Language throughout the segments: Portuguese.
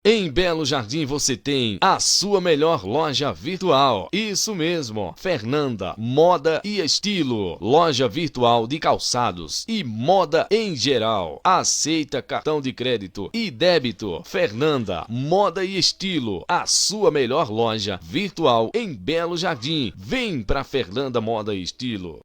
Em Belo Jardim você tem a sua melhor loja virtual. Isso mesmo, Fernanda Moda e Estilo. Loja virtual de calçados e moda em geral. Aceita cartão de crédito e débito. Fernanda Moda e Estilo, a sua melhor loja virtual em Belo Jardim. Vem pra Fernanda Moda e Estilo.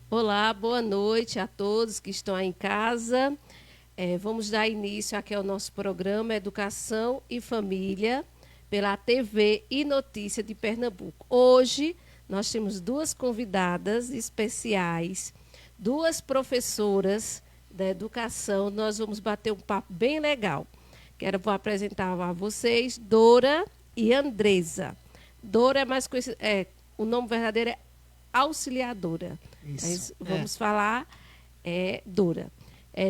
Olá, boa noite a todos que estão aí em casa. Vamos dar início aqui ao nosso programa Educação e Família pela TV e Notícia de Pernambuco. Hoje nós temos duas convidadas especiais, duas professoras da educação. Nós vamos bater um papo bem legal. Vou apresentar a vocês Dora e Andresa. Dora é mais conhecida, o nome verdadeiro é Auxiliadora. Isso. Mas vamos falar Dora.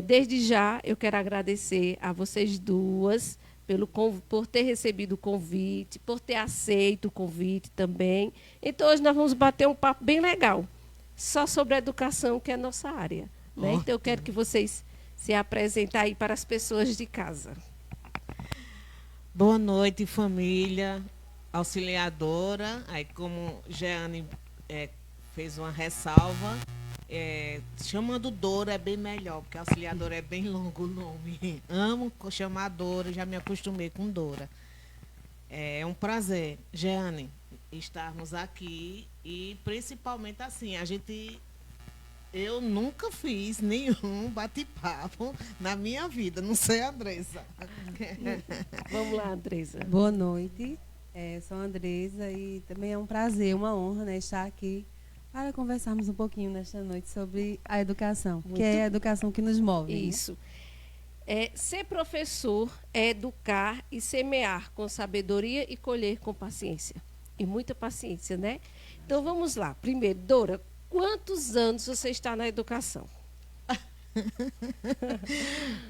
Desde já, eu quero agradecer a vocês duas por ter recebido o convite, por ter aceito o convite também. Então, hoje nós vamos bater um papo bem legal, só sobre a educação, que é a nossa área. Né? Então, eu quero que vocês se apresentem aí para as pessoas de casa. Boa noite, família. Auxiliadora. Aí, como Jeane fez uma ressalva, chamando Dora é bem melhor, porque auxiliadora é bem longo o nome. Amo chamar Dora, já me acostumei com Dora. É um prazer, Jeane, estarmos aqui e principalmente assim, eu nunca fiz nenhum bate-papo na minha vida, não sei, Andresa. Vamos lá, Andresa. Boa noite, sou a Andresa e também é um prazer, uma honra, né, estar aqui para conversarmos um pouquinho nesta noite sobre a educação, que é a educação que nos move. Isso. Ser professor é educar e semear com sabedoria e colher com paciência. E muita paciência, né? Então, vamos lá. Primeiro, Dora, quantos anos você está na educação?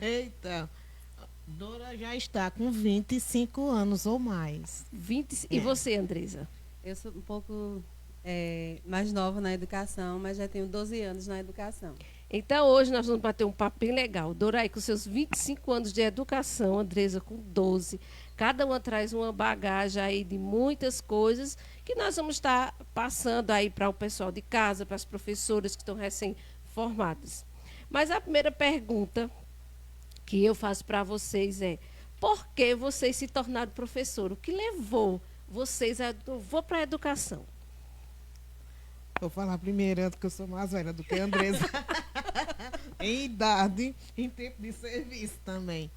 Eita, Dora já está com 25 anos ou mais. E você, Andresa? Eu sou um pouco mais nova na educação, mas já tenho 12 anos na educação. Então, hoje nós vamos bater um papo bem legal. Dora aí com seus 25 anos de educação, Andresa com 12. Cada uma traz uma bagagem aí de muitas coisas que nós vamos estar passando aí para o pessoal de casa, para as professoras que estão recém-formadas. Mas a primeira pergunta que eu faço para vocês é: por que vocês se tornaram professor? O que levou vocês vou para a educação? Vou falar primeiro, porque eu sou mais velha do que a Andresa. Em idade, em tempo de serviço também.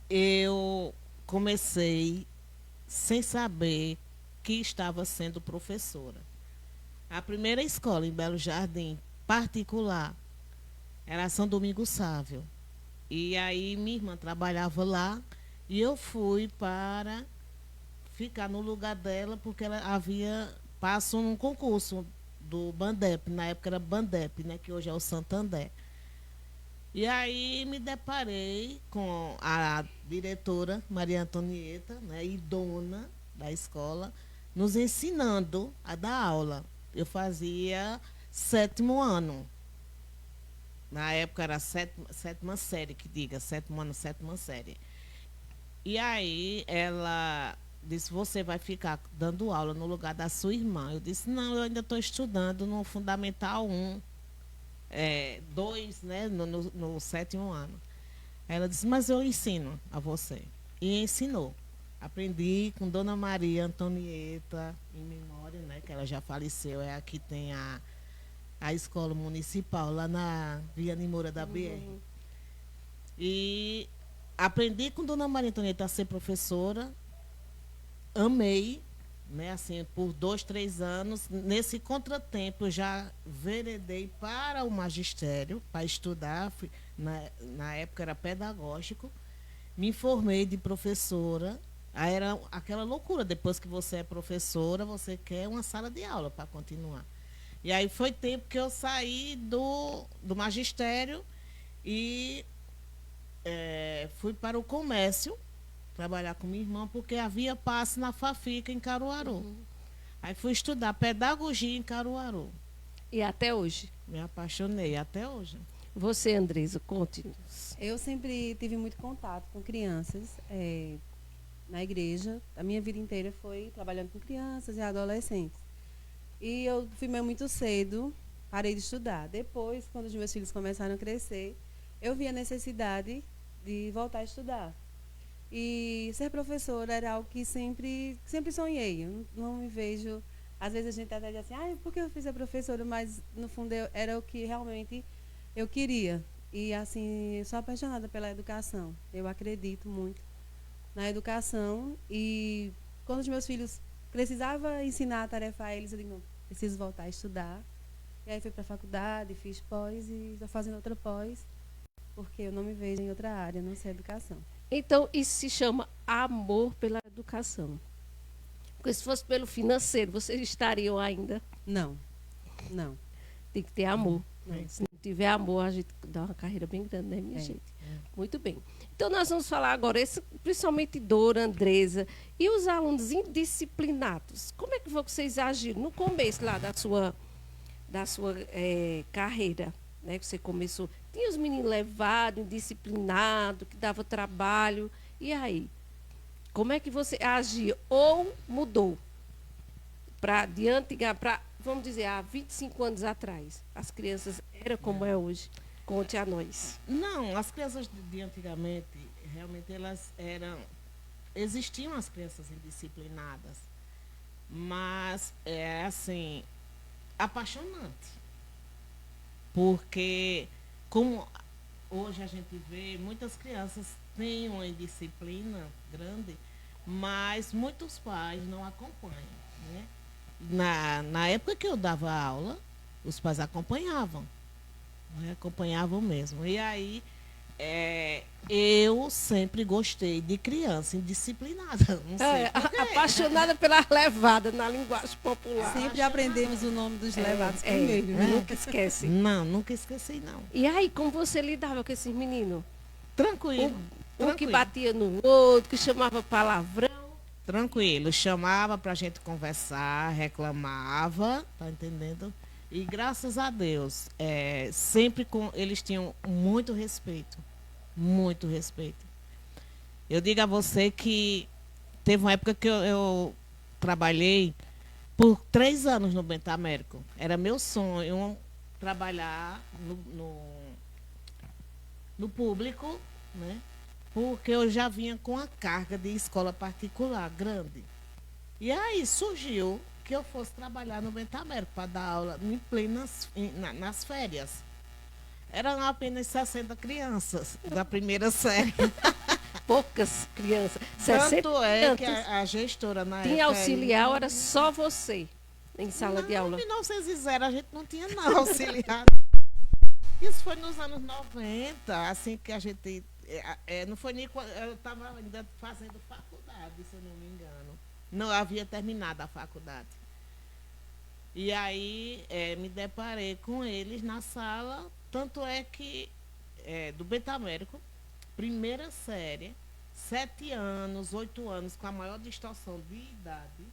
Eu comecei sem saber que estava sendo professora. A primeira escola em Belo Jardim, particular, era São Domingos Sávio. E aí minha irmã trabalhava lá e eu fui para ficar no lugar dela, porque ela passou num concurso do Bandep, na época era Bandep, né, que hoje é o Santander. E aí me deparei com a diretora, Maria Antonieta, né, e dona da escola, nos ensinando a dar aula. Eu fazia 7º ano. Na época era sétima série, que diga, 7º ano, 7ª série. E aí ela disse: você vai ficar dando aula no lugar da sua irmã. Eu disse: não, eu ainda estou estudando no Fundamental 1, 2, né, no 7º ano. Aí ela disse: mas eu ensino a você. E ensinou. Aprendi com Dona Maria Antonieta, em memória, né, que ela já faleceu. É aqui tem a escola municipal, lá na Viane Moura da BR. E aprendi com Dona Maria Antonieta a ser professora. Amei, né, assim, por 2, 3 anos. Nesse contratempo, eu já veredei para o magistério, para estudar. Na época era pedagógico. Me formei de professora. Aí era aquela loucura, depois que você é professora, você quer uma sala de aula para continuar. E aí foi tempo que eu saí do magistério e fui para o comércio, trabalhar com minha irmã, porque havia passe na Fafica, em Caruaru. Aí fui estudar pedagogia em Caruaru. E até hoje? Me apaixonei, até hoje. Você, Andresa, conte-nos. Eu sempre tive muito contato com crianças na igreja. A minha vida inteira foi trabalhando com crianças e adolescentes. E eu fui muito cedo, parei de estudar. Depois, quando os meus filhos começaram a crescer, eu vi a necessidade de voltar a estudar. E ser professora era algo que sempre sonhei. Eu não me vejo... Às vezes a gente até diz assim: por que eu fiz a professora? Mas, no fundo, era o que realmente eu queria. E, assim, eu sou apaixonada pela educação. Eu acredito muito na educação. E, quando os meus filhos precisava ensinar a tarefa a eles, eu digo, não, preciso voltar a estudar. E aí fui para a faculdade, fiz pós e estou fazendo outra pós, porque eu não me vejo em outra área, a não ser educação. Então, isso se chama amor pela educação. Porque se fosse pelo financeiro, vocês estariam ainda. Não, não. Tem que ter amor. Não. Se não tiver amor, a gente dá uma carreira bem grande, né, minha É, gente? Muito bem. Então, nós vamos falar agora, principalmente Dora, Andresa, e os alunos indisciplinados. Como é que vocês agiram no começo lá da sua carreira? Né, que você começou. Tinha os meninos levados, indisciplinados, que dava trabalho. E aí? Como é que você agia? Ou mudou? Vamos dizer, há 25 anos atrás, as crianças eram como é hoje? Conte a nós. Não, as crianças de antigamente, realmente elas eram. Existiam as crianças indisciplinadas, mas é assim, apaixonante. Porque, como hoje a gente vê, muitas crianças têm uma indisciplina grande, mas muitos pais não acompanham. Né? Na época que eu dava aula, os pais acompanhavam. Né? Acompanhavam mesmo. E aí, eu sempre gostei de criança indisciplinada. Não sei por quê. Apaixonada pela levada na linguagem popular. Sempre aprendemos o nome dos levados primeiro, né? Nunca esquece. Não, nunca esqueci, não. E aí, como você lidava com esses meninos? Tranquilo. Um que batia no outro, que chamava palavrão. Tranquilo. Chamava pra gente conversar, reclamava, tá entendendo? E graças a Deus, sempre eles tinham muito respeito. Muito respeito. Eu digo a você que teve uma época que eu trabalhei por 3 anos no Bento Américo. Era meu sonho trabalhar no público, né? Porque eu já vinha com a carga de escola particular grande. E aí surgiu que eu fosse trabalhar no Bento Américo para dar aula nas férias. Eram apenas 60 crianças da primeira série. Poucas crianças. Tanto é que a gestora na época... Tinha auxiliar, era só você em sala de aula? Em 1900 a gente não tinha não auxiliar. Isso foi nos anos 90, assim que a gente... não foi nem quando... Eu estava ainda fazendo faculdade, se eu não me engano. Não havia terminado a faculdade. E aí me deparei com eles na sala, tanto é que do Bento Américo, primeira série, 7 anos, 8 anos, com a maior distorção de idade.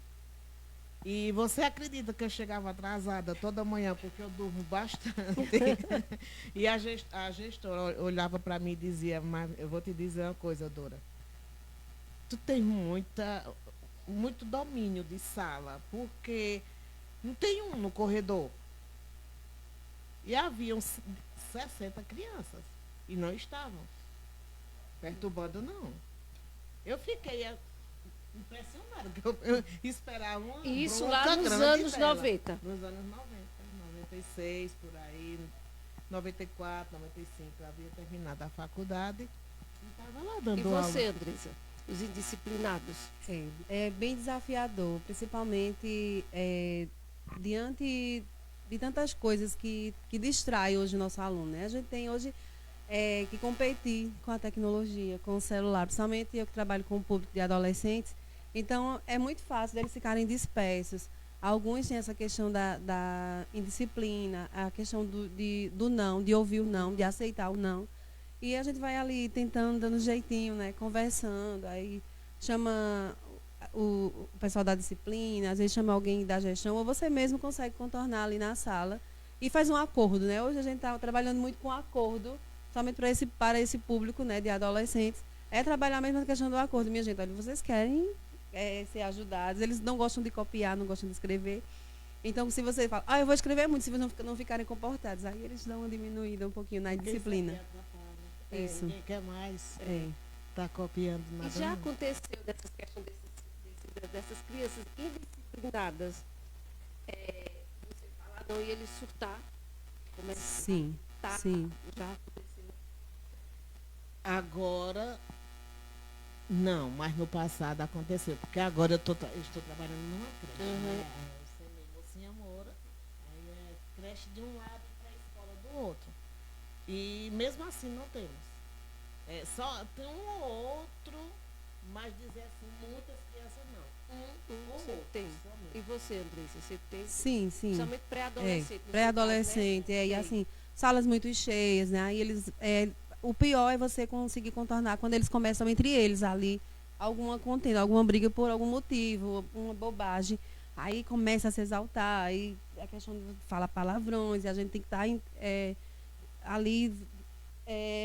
E você acredita que eu chegava atrasada toda manhã, porque eu durmo bastante. E a gestora olhava para mim e dizia, mas eu vou te dizer uma coisa, Dora. Tu tem muito domínio de sala, porque não tem um no corredor. E haviam 60 crianças. E não estavam perturbando, não. Eu fiquei impressionada, porque eu esperava uma Isso bronca lá nos grande anos dela. 90. Nos anos 90, 96, por aí, 94, 95, eu havia terminado a faculdade e estava lá dando E aula. você, Andresa? Os indisciplinados? É bem desafiador, principalmente diante de tantas coisas que distrai hoje o nosso aluno. Né? A gente tem hoje que competir com a tecnologia, com o celular, principalmente eu que trabalho com o público de adolescentes. Então, é muito fácil deles ficarem dispersos. Alguns têm essa questão da indisciplina, a questão do não, de ouvir o não, de aceitar o não. E a gente vai ali tentando, dando jeitinho, né? Conversando, aí chama o pessoal da disciplina, às vezes chama alguém da gestão, ou você mesmo consegue contornar ali na sala e faz um acordo, né? Hoje a gente está trabalhando muito com acordo, somente para esse público, né, de adolescentes. É trabalhar mesmo a questão do acordo. Minha gente, olha, vocês querem ser ajudados, eles não gostam de copiar, não gostam de escrever. Então, se você fala, eu vou escrever muito, se vocês não ficarem comportados, aí eles dão uma diminuída um pouquinho na disciplina. Isso. Ninguém quer mais É. tá copiando nada. E já não. aconteceu dessas questões dessas crianças indisciplinadas, você falar não e ele surtar? Começa Sim, a surtar? sim. Já aconteceu. Agora, Não, mas no passado aconteceu, porque agora eu estou trabalhando numa creche, Uhum. né? Você mesmo, Mocinha Moura, aí é creche de um lado e pré-escola do outro. E mesmo assim não temos. Só tem um ou outro, mas dizer assim, muitas crianças não. Ou Você outro, tem. somente. E você, Andressa, você tem? Sim, sim. Principalmente pré-adolescente. no seu Pré-adolescente, caso, né? e Tem. assim, salas muito cheias, né? Aí o pior é você conseguir contornar quando eles começam entre eles ali, alguma contenda, alguma briga por algum motivo, uma bobagem. Aí começa a se exaltar, aí a questão de falar palavrões, e a gente tem que estar ali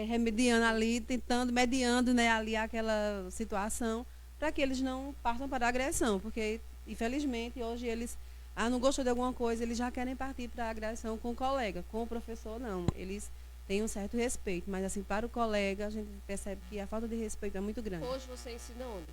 remediando ali, tentando, mediando, né, ali aquela situação, para que eles não partam para a agressão, porque, infelizmente, hoje eles, não gostou de alguma coisa, eles já querem partir para a agressão com o colega, com o professor, não. Eles têm um certo respeito, mas, assim, para o colega, a gente percebe que a falta de respeito é muito grande. Hoje você ensina onde?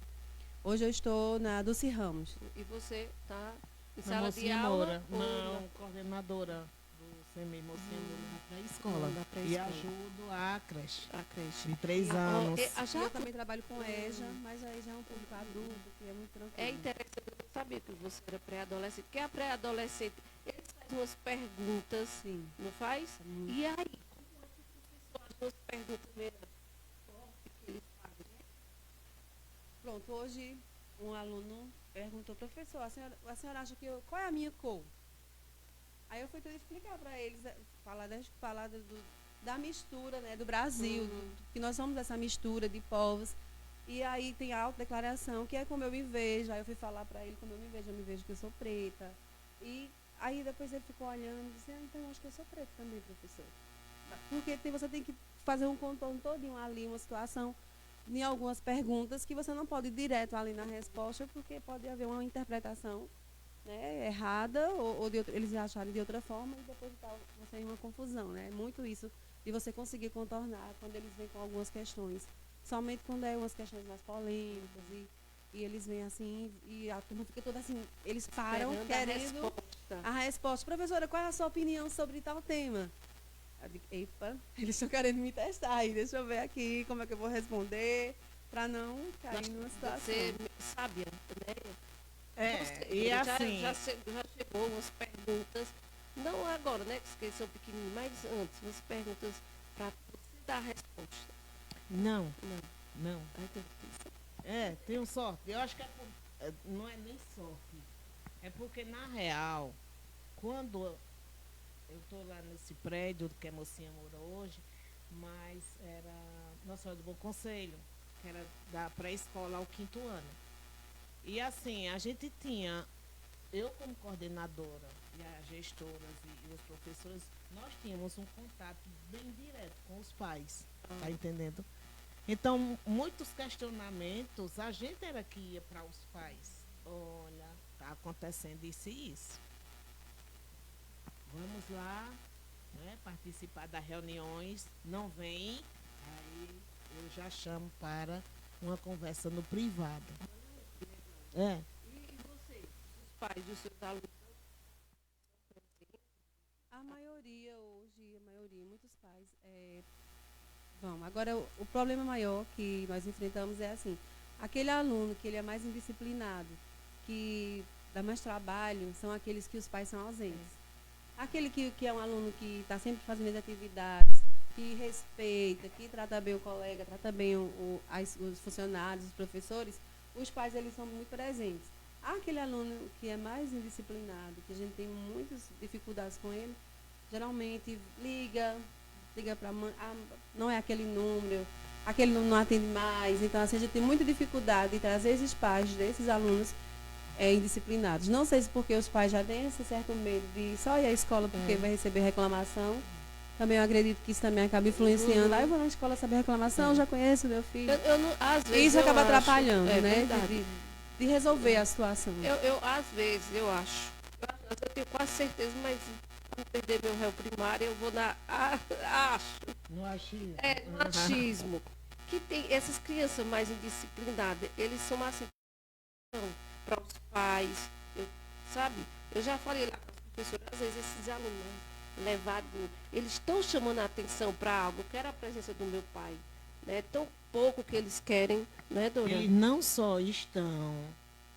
Hoje eu estou na Dulce Ramos. E você está em Na sala de Mocinha aula? Moura, ou não, coordenadora do CEMEI, Mocinha Moura na pré-escola. Da E pré-escola. ajudo a creche, A creche. de 3 E, anos. E eu também trabalho com EJA, mas aí já é um público adulto, que é muito tranquilo. É interessante, eu não sabia que você era pré-adolescente, porque a pré-adolescente, eles fazem umas perguntas, Sim. não faz? Hum. E aí, como é que o professor faz umas perguntas mesmo fortes que eles fazem, né? Pronto, hoje um aluno perguntou, professor, a senhora acha que qual é a minha cor? Aí eu fui tentar explicar para eles, falar da mistura, né, do Brasil, que nós somos essa mistura de povos. E aí tem a autodeclaração, que é como eu me vejo. Aí eu fui falar para ele como eu me vejo que eu sou preta. E aí depois ele ficou olhando e disse, então eu acho que eu sou preta também, professor. Porque você tem que fazer um contorno todinho ali, uma situação, em algumas perguntas, que você não pode ir direto ali na resposta, porque pode haver uma interpretação, né, errada, ou eles acharem de outra forma, e depois você tem uma confusão, né? Muito isso de você conseguir contornar quando eles vêm com algumas questões. Somente quando é umas questões mais polêmicas, e eles vêm assim, e a turma fica toda assim, eles param Esperando querendo resposta. a resposta. Professora, qual é a sua opinião sobre tal tema? Eu digo, epa, eles estão querendo me testar aí, deixa eu ver aqui como é que eu vou responder, para não cair numa situação. Você sábia, né? Você, E já, assim, já chegou umas perguntas, não agora, né, que eles são pequenininhos, mas antes, umas perguntas para você dar a resposta. não, Não, não. aí tem que Tenho sorte. Eu acho que não é nem sorte. É porque, na real, quando eu estou lá nesse prédio que a Mocinha mora hoje, mas era Nossa Senhora do Bom Conselho, que era da pré-escola ao 5º ano. E assim, a gente tinha, eu como coordenadora e as gestoras e os professores, nós tínhamos um contato bem direto com os pais, tá entendendo? Então, muitos questionamentos, a gente era que ia para os pais. Olha, está acontecendo isso e isso. Vamos lá, né, participar das reuniões. Não vem, aí eu já chamo para uma conversa no privado. E você, os pais dos seus alunos? A maioria hoje, muitos pais vão. Agora, o problema maior que nós enfrentamos é assim, aquele aluno que ele é mais indisciplinado, que dá mais trabalho, são aqueles que os pais são ausentes. Aquele que é um aluno que está sempre fazendo as atividades, que respeita, que trata bem o colega, trata bem os funcionários, os professores, os pais eles são muito presentes. Aquele aluno que é mais indisciplinado, que a gente tem muitas dificuldades com ele, geralmente liga para a mãe, não é aquele número, aquele número não atende mais. Então, assim, a gente tem muita dificuldade de trazer esses pais desses alunos indisciplinados. Não sei se porque os pais já têm esse certo medo de só ir à escola porque vai receber reclamação. Também eu acredito que isso também acaba influenciando. Eu vou na escola saber reclamação, já conheço meu filho. Às vezes, E isso acaba atrapalhando, né? Verdade. De resolver a situação. Às vezes, eu acho. Eu tenho quase certeza, mas para não perder meu réu primário, eu vou acho. No achismo. No achismo. Que tem essas crianças mais indisciplinadas, eles são assim para os pais, sabe? Eu já falei lá com as professoras, às vezes esses alunos levados, eles estão chamando a atenção para algo, eu quero a presença do meu pai. É tão pouco que eles querem, né, dona? Eles não só estão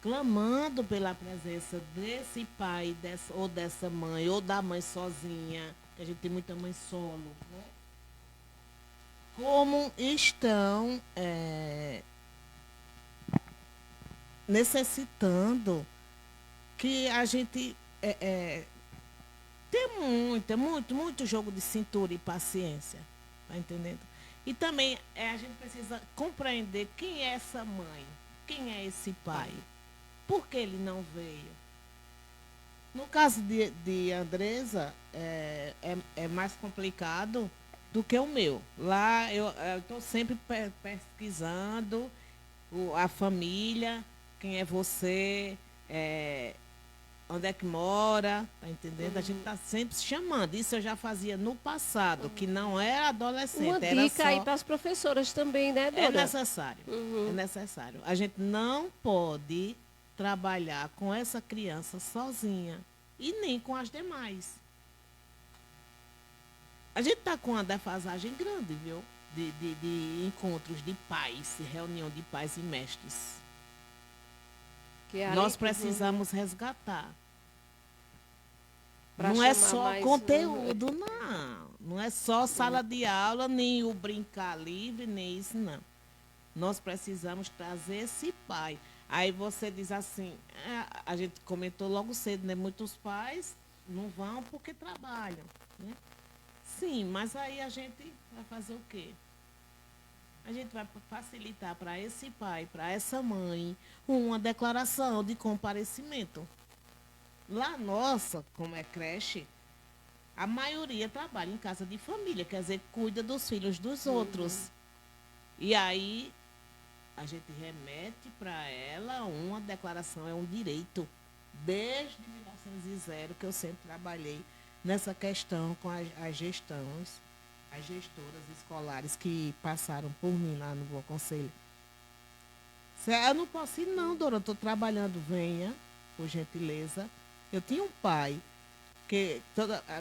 clamando pela presença desse pai, ou dessa mãe, ou da mãe sozinha, que a gente tem muita mãe solo, né? Como estão necessitando que a gente tem muito jogo de cintura e paciência, tá entendendo? E também a gente precisa compreender quem é essa mãe, quem é esse pai, por que ele não veio. No caso de Andresa, é mais complicado do que o meu. Lá eu estou sempre pesquisando a família, quem é você, onde é que mora, tá entendendo? A gente está sempre se chamando. Isso eu já fazia no passado, que não era adolescente. Uma era dica só... aí para as professoras também, né, dona? É necessário. É necessário. A gente não pode trabalhar com essa criança sozinha e nem com as demais. A gente está com uma defasagem grande, viu? De encontros de pais, reunião de pais e mestres. Que é ali Nós que precisamos resgatar. Pra Não é chamar só mais conteúdo, não. Não é só sala de aula, nem o brincar livre, nem isso, não. Nós precisamos trazer esse pai. Aí você diz assim, a gente comentou logo cedo, né? Muitos pais não vão porque trabalham, né? Sim, mas aí a gente vai fazer o quê? A gente vai facilitar para esse pai, para essa mãe, uma declaração de comparecimento. Lá nossa, como é creche, a maioria trabalha em casa de família, quer dizer, cuida dos filhos dos outros. E aí a gente remete para ela uma declaração, é um direito. Desde 1900 que eu sempre trabalhei nessa questão com as gestoras escolares que passaram por mim lá no Bom Conselho. Eu não posso ir não, dona, eu estou trabalhando, venha, por gentileza. Eu tinha um pai que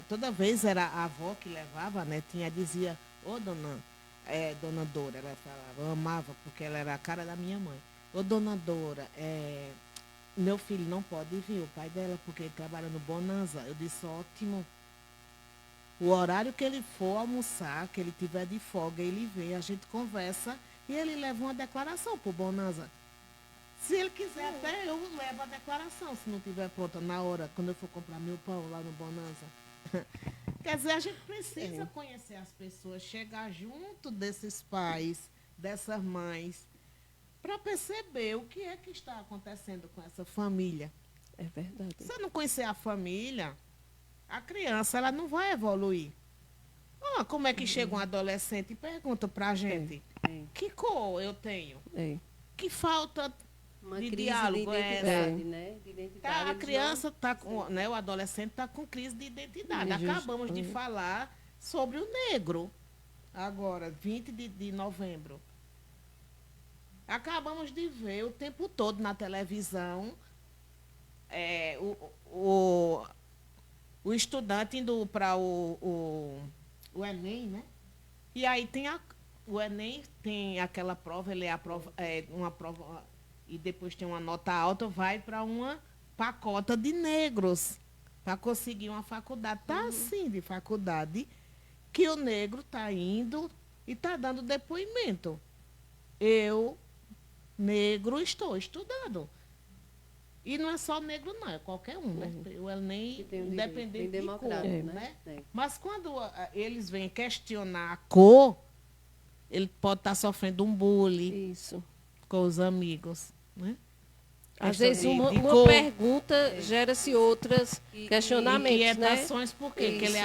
toda vez era a avó que levava, a netinha dizia, dona Dora, ela falava, eu amava, porque ela era a cara da minha mãe. Ô, dona Dora, meu filho não pode vir, o pai dela, porque ele trabalha no Bonanza. Eu disse, ótimo. O horário que ele for almoçar, que ele tiver de folga, ele vem, a gente conversa e ele leva uma declaração pro Bonanza. Se ele quiser, até eu levo a declaração, se não tiver pronta na hora, quando eu for comprar meu pão lá no Bonanza. Quer dizer, a gente precisa conhecer as pessoas, chegar junto desses pais, dessas mães, para perceber o que é que está acontecendo com essa família. É verdade. Se eu não conhecer a família, a criança ela não vai evoluir. Como é que chega um adolescente e pergunta para a gente, que cor eu tenho? Que falta Uma de crise diálogo de é essa? identidade, né? De identidade, A eles criança não- está com, né, o adolescente está com crise de identidade. É justo. Acabamos de falar sobre o negro, agora, 20 de novembro. Acabamos de ver o tempo todo na televisão o estudante indo para o Enem, né? E aí o Enem tem aquela prova, ele é a prova, uma prova, e depois tem uma nota alta, vai para uma pacota de negros para conseguir uma faculdade. Tá assim de faculdade que o negro está indo e está dando depoimento. Eu, negro, estou estudando. E não é só negro, não, é qualquer um, né? O Enem, Que tem um direito bem independente de cor, democrático, né? né? Mas quando eles vêm questionar a cor, ele pode estar sofrendo um bullying Isso. com os amigos, né? Às Questão vezes uma cor, pergunta gera-se outros questionamentos, inquietações, né? por quê? Porque Isso.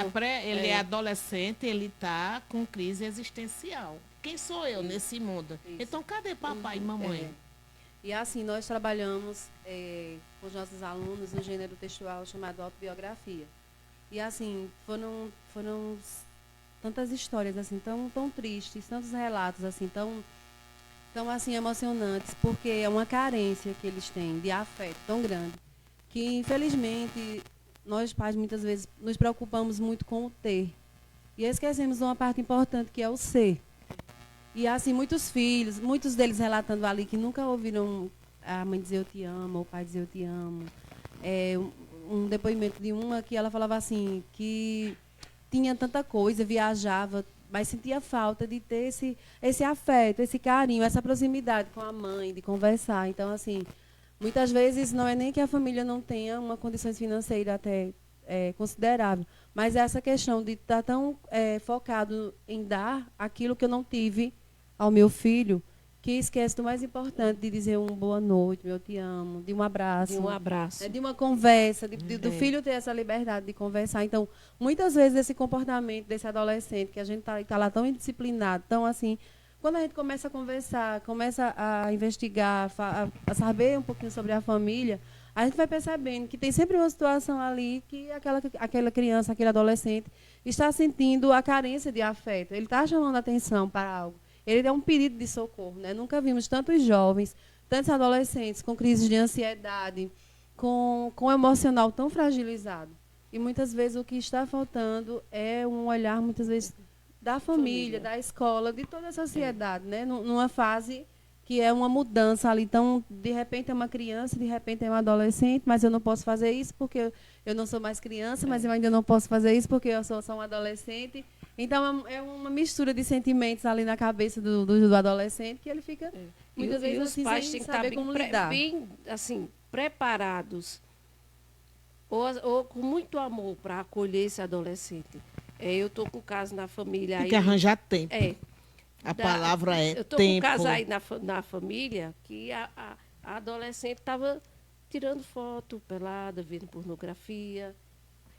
ele é adolescente, ele está com crise existencial. Quem sou eu nesse mundo? Isso. Então, cadê papai e mamãe? E assim, nós trabalhamos com os nossos alunos um gênero textual chamado autobiografia. E assim, foram tantas histórias assim, tão tristes, tantos relatos assim, tão assim, emocionantes, porque é uma carência que eles têm de afeto tão grande, que infelizmente nós pais muitas vezes nos preocupamos muito com o ter. E esquecemos uma parte importante que é o ser. E assim, muitos filhos, muitos deles relatando ali que nunca ouviram a mãe dizer eu te amo, ou o pai dizer eu te amo. Um depoimento de uma que ela falava assim, que tinha tanta coisa, viajava, mas sentia falta de ter esse afeto, esse carinho, essa proximidade com a mãe, de conversar. Então, assim, muitas vezes não é nem que a família não tenha uma condição financeira até considerável, mas essa questão de estar tão focado em dar aquilo que eu não tive ao meu filho, que esquece do mais importante, de dizer um boa noite, eu te amo, de um abraço. De um abraço. De uma conversa, do filho ter essa liberdade de conversar. Então, muitas vezes esse comportamento desse adolescente, que a gente tá lá tão indisciplinado, tão assim, quando a gente começa a conversar, começa a investigar, a saber um pouquinho sobre a família, a gente vai percebendo que tem sempre uma situação ali que aquela criança, aquele adolescente está sentindo a carência de afeto. Ele está chamando atenção para algo. Ele é um pedido de socorro, né? Nunca vimos tantos jovens, tantos adolescentes com crises de ansiedade, com o emocional tão fragilizado. E muitas vezes o que está faltando é um olhar, muitas vezes, da família, da escola, de toda a sociedade, né? Numa fase que é uma mudança ali. Então, de repente é uma criança, de repente é um adolescente, mas eu não posso fazer isso porque eu não sou mais criança, mas eu ainda não posso fazer isso porque eu sou só um adolescente. Então, é uma mistura de sentimentos ali na cabeça do adolescente que ele fica, muitas vezes, os assim, pais sem têm que saber estar como lidar. bem assim, preparados ou com muito amor para acolher esse adolescente. Eu estou com um caso na família. Tem que arranjar tempo. A Da- palavra é Eu estou tempo. com um caso aí na família que a adolescente estava tirando foto pelada, vendo pornografia.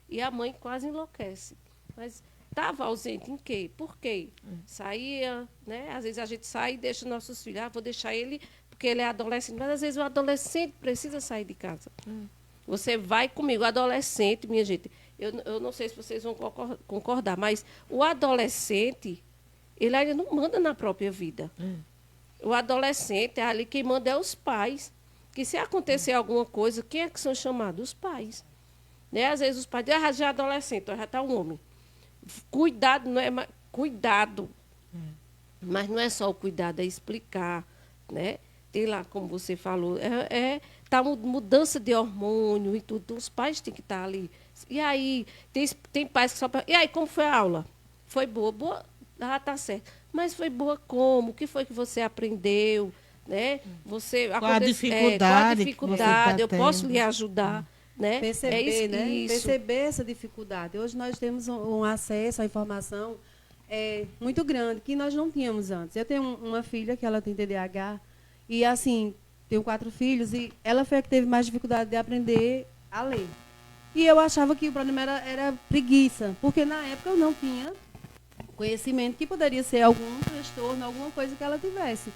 E a mãe quase enlouquece. Mas estava ausente em quê? Por quê? Saía, né? Às vezes a gente sai e deixa nossos filhos. Vou deixar ele porque ele é adolescente. Mas às vezes o adolescente precisa sair de casa. Você vai comigo. O adolescente, minha gente, eu não sei se vocês vão concordar, mas o adolescente, ele ainda não manda na própria vida. O adolescente, ali quem manda é os pais. Que se acontecer alguma coisa, quem é que são chamados? Os pais. Né? Às vezes os pais dizem, já é adolescente, já está um homem. Cuidado, não é cuidado. Mas não é só o cuidado, é explicar. Né? Tem lá, como você falou, tá mudança de hormônio e tudo. Então, os pais têm que estar ali. E aí, tem pais que só... E aí, como foi a aula? Foi boa? Boa? Ah, tá certo. Mas foi boa como? O que foi que você aprendeu? Né? Qual a dificuldade que você tá eu posso tendo? lhe ajudar. Né? Perceber, né? Isso. Perceber essa dificuldade. Hoje nós temos um acesso à informação muito grande, que nós não tínhamos antes. Eu tenho uma filha que ela tem TDAH e, assim, tenho 4 filhos e ela foi a que teve mais dificuldade de aprender a ler. E eu achava que o problema era preguiça, porque na época eu não tinha conhecimento que poderia ser algum transtorno, alguma coisa que ela tivesse.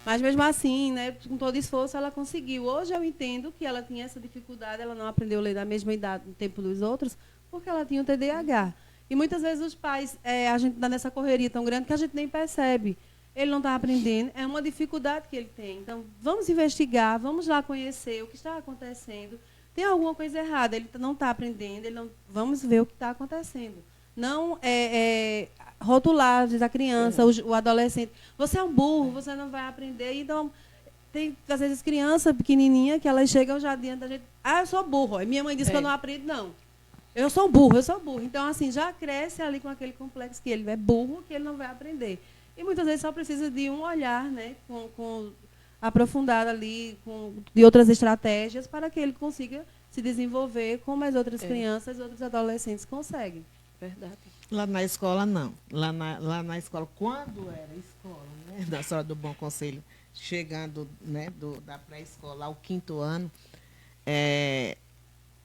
Mas mesmo assim, né, com todo esforço, ela conseguiu. Hoje eu entendo que ela tinha essa dificuldade, ela não aprendeu a ler da mesma idade, no tempo dos outros, porque ela tinha o TDAH. E muitas vezes os pais, a gente está nessa correria tão grande que a gente nem percebe. Ele não está aprendendo, é uma dificuldade que ele tem. Então, vamos investigar, vamos lá conhecer o que está acontecendo. Tem alguma coisa errada, ele não está aprendendo, vamos ver o que está acontecendo. Não rotular a criança, o adolescente. Você é um burro, você não vai aprender. Então, tem, às vezes, crianças pequenininhas que elas chegam já diante da gente. Ah, eu sou burro. E minha mãe disse que eu não aprendo, não. Eu sou burro, eu sou burro. Então, assim, já cresce ali com aquele complexo que ele é burro, que ele não vai aprender. E muitas vezes só precisa de um olhar, né, aprofundado ali, de outras estratégias, para que ele consiga se desenvolver como as outras crianças e outros adolescentes conseguem. Verdade. Lá na escola, não. Lá na escola, quando era escola, né, da Senhora do Bom Conselho, chegando, né, da pré-escola ao 5º ano,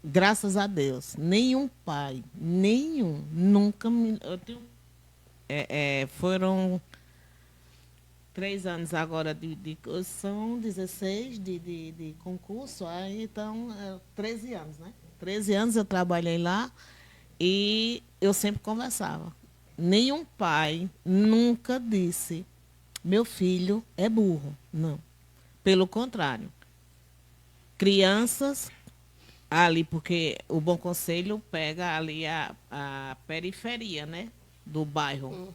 graças a Deus, nenhum pai, nunca me... foram 3 anos agora são 16 de concurso, aí então 13 anos, né? 13 anos eu trabalhei lá e eu sempre conversava. Nenhum pai nunca disse, meu filho é burro. Não. Pelo contrário. Crianças ali, porque o Bom Conselho pega ali a periferia, né, do bairro.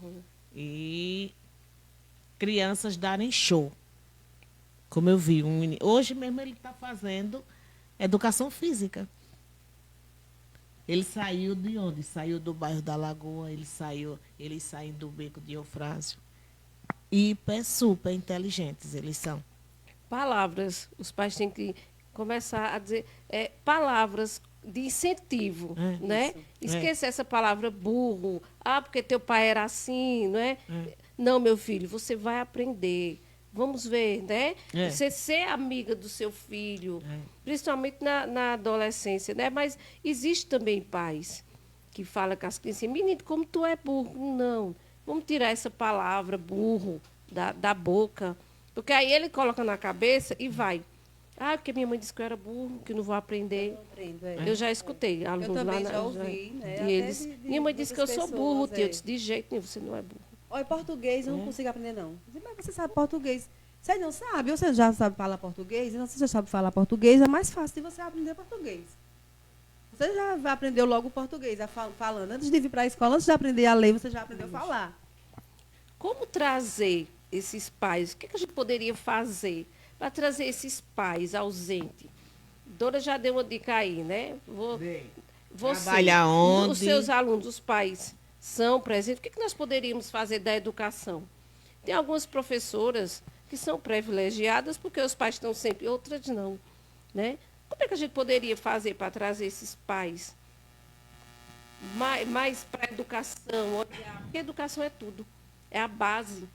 E crianças darem show. Como eu vi, hoje mesmo ele está fazendo educação física. Ele saiu de onde? Saiu do bairro da Lagoa, eles saem do Beco de Eufrásio. Super inteligentes eles são. Palavras, os pais têm que começar a dizer palavras de incentivo, né? Esquecer essa palavra burro. Ah, porque teu pai era assim, não é? Não, meu filho, você vai aprender. Vamos ver, né? Você ser amiga do seu filho, principalmente na adolescência, né? Mas existe também pais que falam com as crianças, menino, como tu é burro. Não, vamos tirar essa palavra burro da boca, porque aí ele coloca na cabeça e vai. Ah, porque minha mãe disse que eu era burro, que não vou aprender. Eu não aprendo, Eu já escutei alunos Eu também lá já ouvi, né? E Até eles, minha mãe disse que eu sou burro, outras tia. Eu pessoas, disse, de jeito nenhum, você não é burro. Olha, português eu não consigo aprender, não. Eu disse, mas você sabe português. Você não sabe? Ou você já sabe falar português? Então, se você já sabe falar português, é mais fácil de você aprender português. Você já aprendeu logo o português, falando. Antes de vir para a escola, antes de aprender a ler, você já aprendeu a falar. Como trazer esses pais? O que a gente poderia fazer para trazer esses pais ausentes? Dora já deu uma dica aí, né? Você, trabalhar onde? Os seus alunos, os pais, são presentes. O que nós poderíamos fazer da educação? Tem algumas professoras que são privilegiadas porque os pais estão sempre, outras não, né? Como é que a gente poderia fazer para trazer esses pais mais para a educação? Olhar, porque a educação é tudo, é a base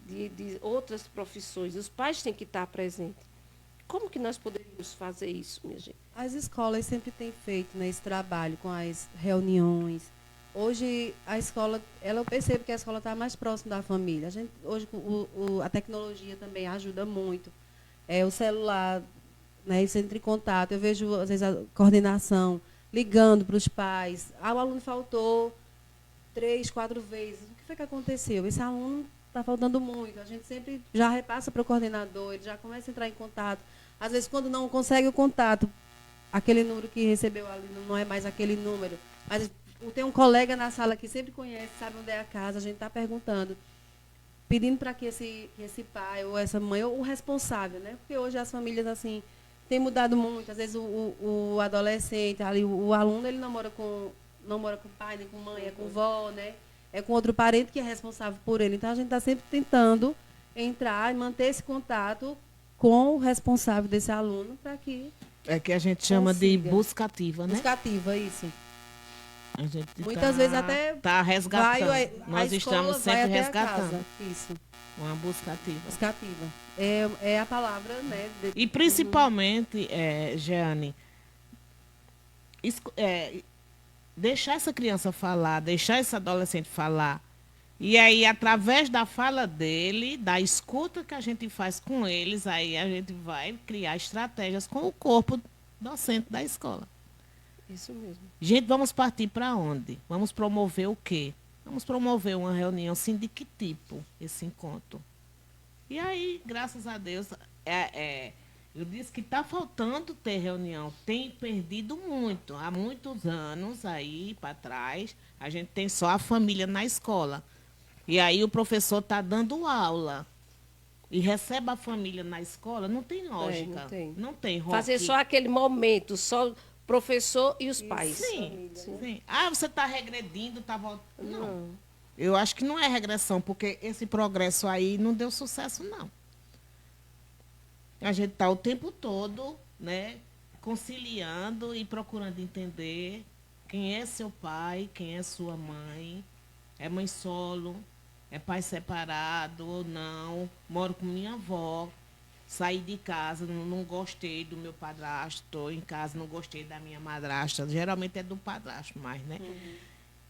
de outras profissões. Os pais têm que estar presentes. Como que nós poderíamos fazer isso, minha gente? As escolas sempre têm feito, né, esse trabalho com as reuniões. Hoje, a escola, eu percebo que a escola está mais próxima da família. Hoje, a tecnologia também ajuda muito. O celular, né, isso entra em contato. Eu vejo, às vezes, a coordenação ligando para os pais. Ah, o aluno faltou 3, 4 vezes. O que foi que aconteceu? Esse aluno está faltando muito. A gente sempre já repassa para o coordenador, ele já começa a entrar em contato. Às vezes, quando não consegue o contato, aquele número que recebeu ali não é mais aquele número. Mas tem um colega na sala que sempre conhece, sabe onde é a casa, a gente está perguntando, pedindo para que esse pai ou essa mãe, ou o responsável, né? Porque hoje as famílias, assim, têm mudado muito. Às vezes o adolescente, ali, o aluno, ele não mora com pai, nem com mãe, é com vó, né? É com outro parente que é responsável por ele. Então, a gente está sempre tentando entrar e manter esse contato com o responsável desse aluno para que... É que a gente chama de buscativa, né? Buscativa, isso. A gente muitas vezes até tá resgatando. Nós estamos sempre resgatando. Isso. Uma buscativa. Buscativa. É a palavra, né? E principalmente, Jeane, deixar essa criança falar, deixar esse adolescente falar. E aí, através da fala dele, da escuta que a gente faz com eles, aí a gente vai criar estratégias com o corpo docente da escola. Isso mesmo. Gente, vamos partir para onde? Vamos promover o quê? Vamos promover uma reunião, sim, de que tipo esse encontro? E aí, graças a Deus, eu disse que está faltando ter reunião. Tem perdido muito. Há muitos anos aí para trás, a gente tem só a família na escola. E aí o professor está dando aula e recebe a família na escola, não tem lógica. Não tem. Fazer só aquele momento, só professor e os pais. Sim. Ah, você está regredindo, está voltando. Não. Eu acho que não é regressão, porque esse progresso aí não deu sucesso, não. A gente está o tempo todo, né, conciliando e procurando entender quem é seu pai, quem é sua mãe, é mãe solo, é pai separado ou não, moro com minha avó, saí de casa, não gostei do meu padrasto, estou em casa, não gostei da minha madrasta, geralmente é do padrasto mais, né? Uhum.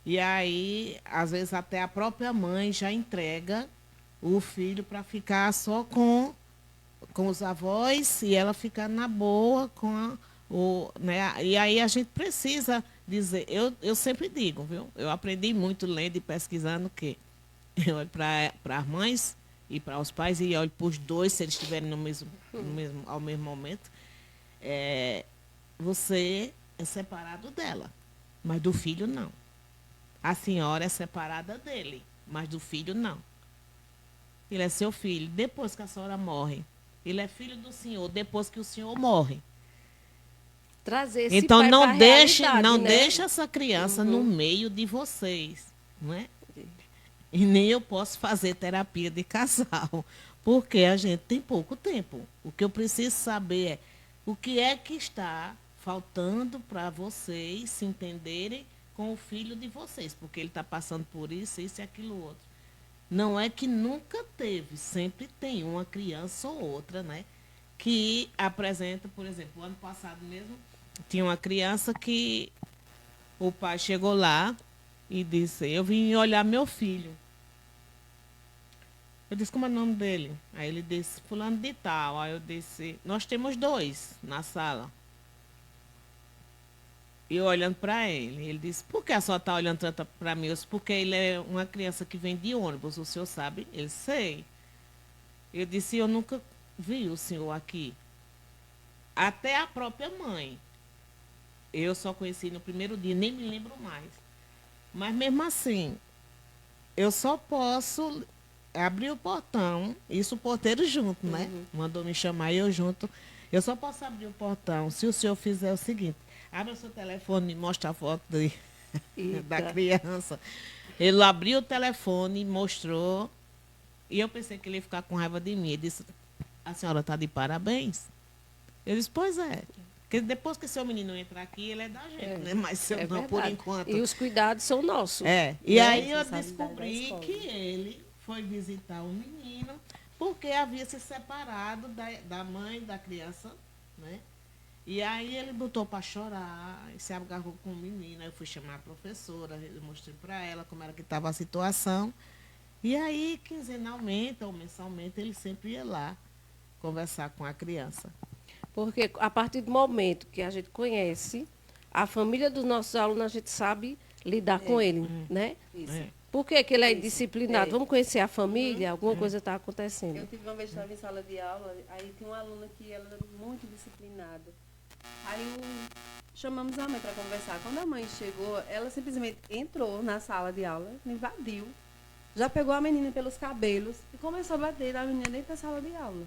E aí, às vezes até a própria mãe já entrega o filho para ficar só com os avós e ela ficar na boa com né? E aí a gente precisa dizer, eu sempre digo, viu? Eu aprendi muito lendo e pesquisando que eu olho para as mães e para os pais e olho para os dois, se eles estiverem ao mesmo momento. Você é separado dela, mas do filho não. A senhora é separada dele, mas do filho não. ele é seu filho depois que a senhora morre. Ele é filho do senhor depois que o senhor morre. Trazer esse Então pai não pra deixe, realidade, não né? deixe essa criança no meio de vocês, não é? E nem eu posso fazer terapia de casal, porque a gente tem pouco tempo. O que eu preciso saber é o que é que está faltando para vocês se entenderem com o filho de vocês, porque ele está passando por isso e aquilo outro. Não é que nunca teve, sempre tem uma criança ou outra, né? Que apresenta, por exemplo, o ano passado mesmo, tinha uma criança que o pai chegou lá e disse, eu vim olhar meu filho. Eu disse, como é o nome dele? Aí ele disse, fulano de tal. Aí eu disse, nós temos 2 na sala. E eu olhando para ele. Ele disse, por que a senhora está olhando tanto para mim? Eu disse, porque ele é uma criança que vem de ônibus, o senhor sabe? Ele, sei. Eu disse, eu nunca vi o senhor aqui. Até a própria mãe. Eu só conheci no primeiro dia, nem me lembro mais. Mas mesmo assim, eu só posso abrir o portão, isso o porteiro junto, né? Mandou me chamar e eu junto. Eu só posso abrir o portão se o senhor fizer o seguinte, abre o seu telefone e mostra a foto da criança. Ele abriu o telefone, mostrou, e eu pensei que ele ia ficar com raiva de mim. Ele disse, a senhora está de parabéns? Eu disse, pois é. Porque depois que seu menino entrar aqui, ele é da gente, né? Mas se eu não, por enquanto. E os cuidados são nossos. E né? aí eu descobri que ele foi visitar o menino porque havia se separado da mãe da criança, né? E aí ele botou para chorar, e se agarrou com o menino. Aí eu fui chamar a professora, eu mostrei para ela como era que estava a situação. E aí, quinzenalmente ou mensalmente, ele sempre ia lá conversar com a criança. Porque a partir do momento que a gente conhece a família dos nossos alunos, a gente sabe lidar com ele, né? Isso. Por que que ele é indisciplinado? Vamos conhecer a família? Alguma coisa está acontecendo. Eu tive uma vez que estava em sala de aula, aí tinha uma aluna que ela era muito disciplinada. Aí chamamos a mãe para conversar. Quando a mãe chegou, ela simplesmente entrou na sala de aula, invadiu, já pegou a menina pelos cabelos e começou a bater na menina dentro da sala de aula.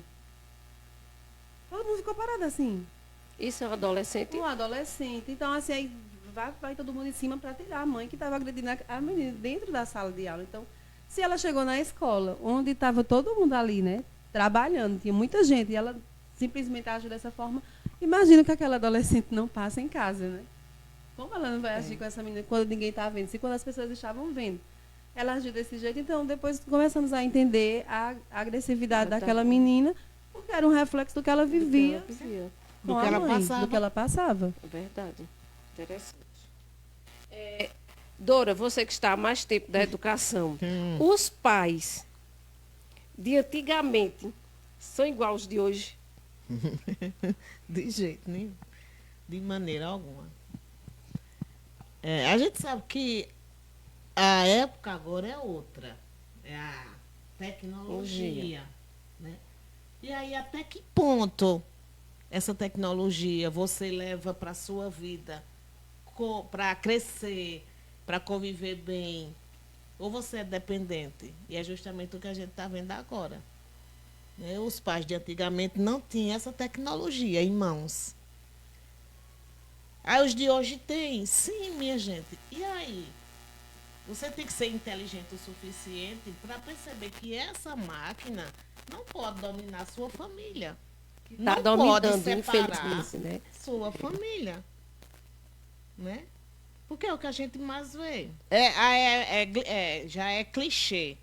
Todo mundo ficou parado assim. Isso é um adolescente? Um adolescente. Então, assim, aí vai todo mundo em cima para tirar a mãe que estava agredindo a menina dentro da sala de aula. Então, se ela chegou na escola, onde estava todo mundo ali, né, trabalhando, tinha muita gente, e ela simplesmente age dessa forma, imagina que aquela adolescente não passa em casa, né? Como ela não vai agir com essa menina quando ninguém está vendo? Se quando as pessoas estavam vendo, ela agiu desse jeito. Então, depois começamos a entender a agressividade daquela menina, porque era um reflexo do que ela vivia. Do que ela passava. Do que ela passava. É verdade. Interessante. Dora, você que está há mais tempo da educação, os pais de antigamente são iguais aos de hoje? De jeito nenhum. De maneira alguma. A gente sabe que a época agora é outra. É a tecnologia. Né? E aí, até que ponto essa tecnologia você leva para a sua vida para crescer, para conviver bem? Ou você é dependente? E é justamente o que a gente está vendo agora. Né? Os pais de antigamente não tinham essa tecnologia em mãos. Aí os de hoje têm. Sim, minha gente. E aí? Você tem que ser inteligente o suficiente para perceber que essa máquina não pode dominar a sua família. Está Não pode dominando, separar infelizmente, né? sua família. Né? Porque é o que a gente mais vê. Já é clichê.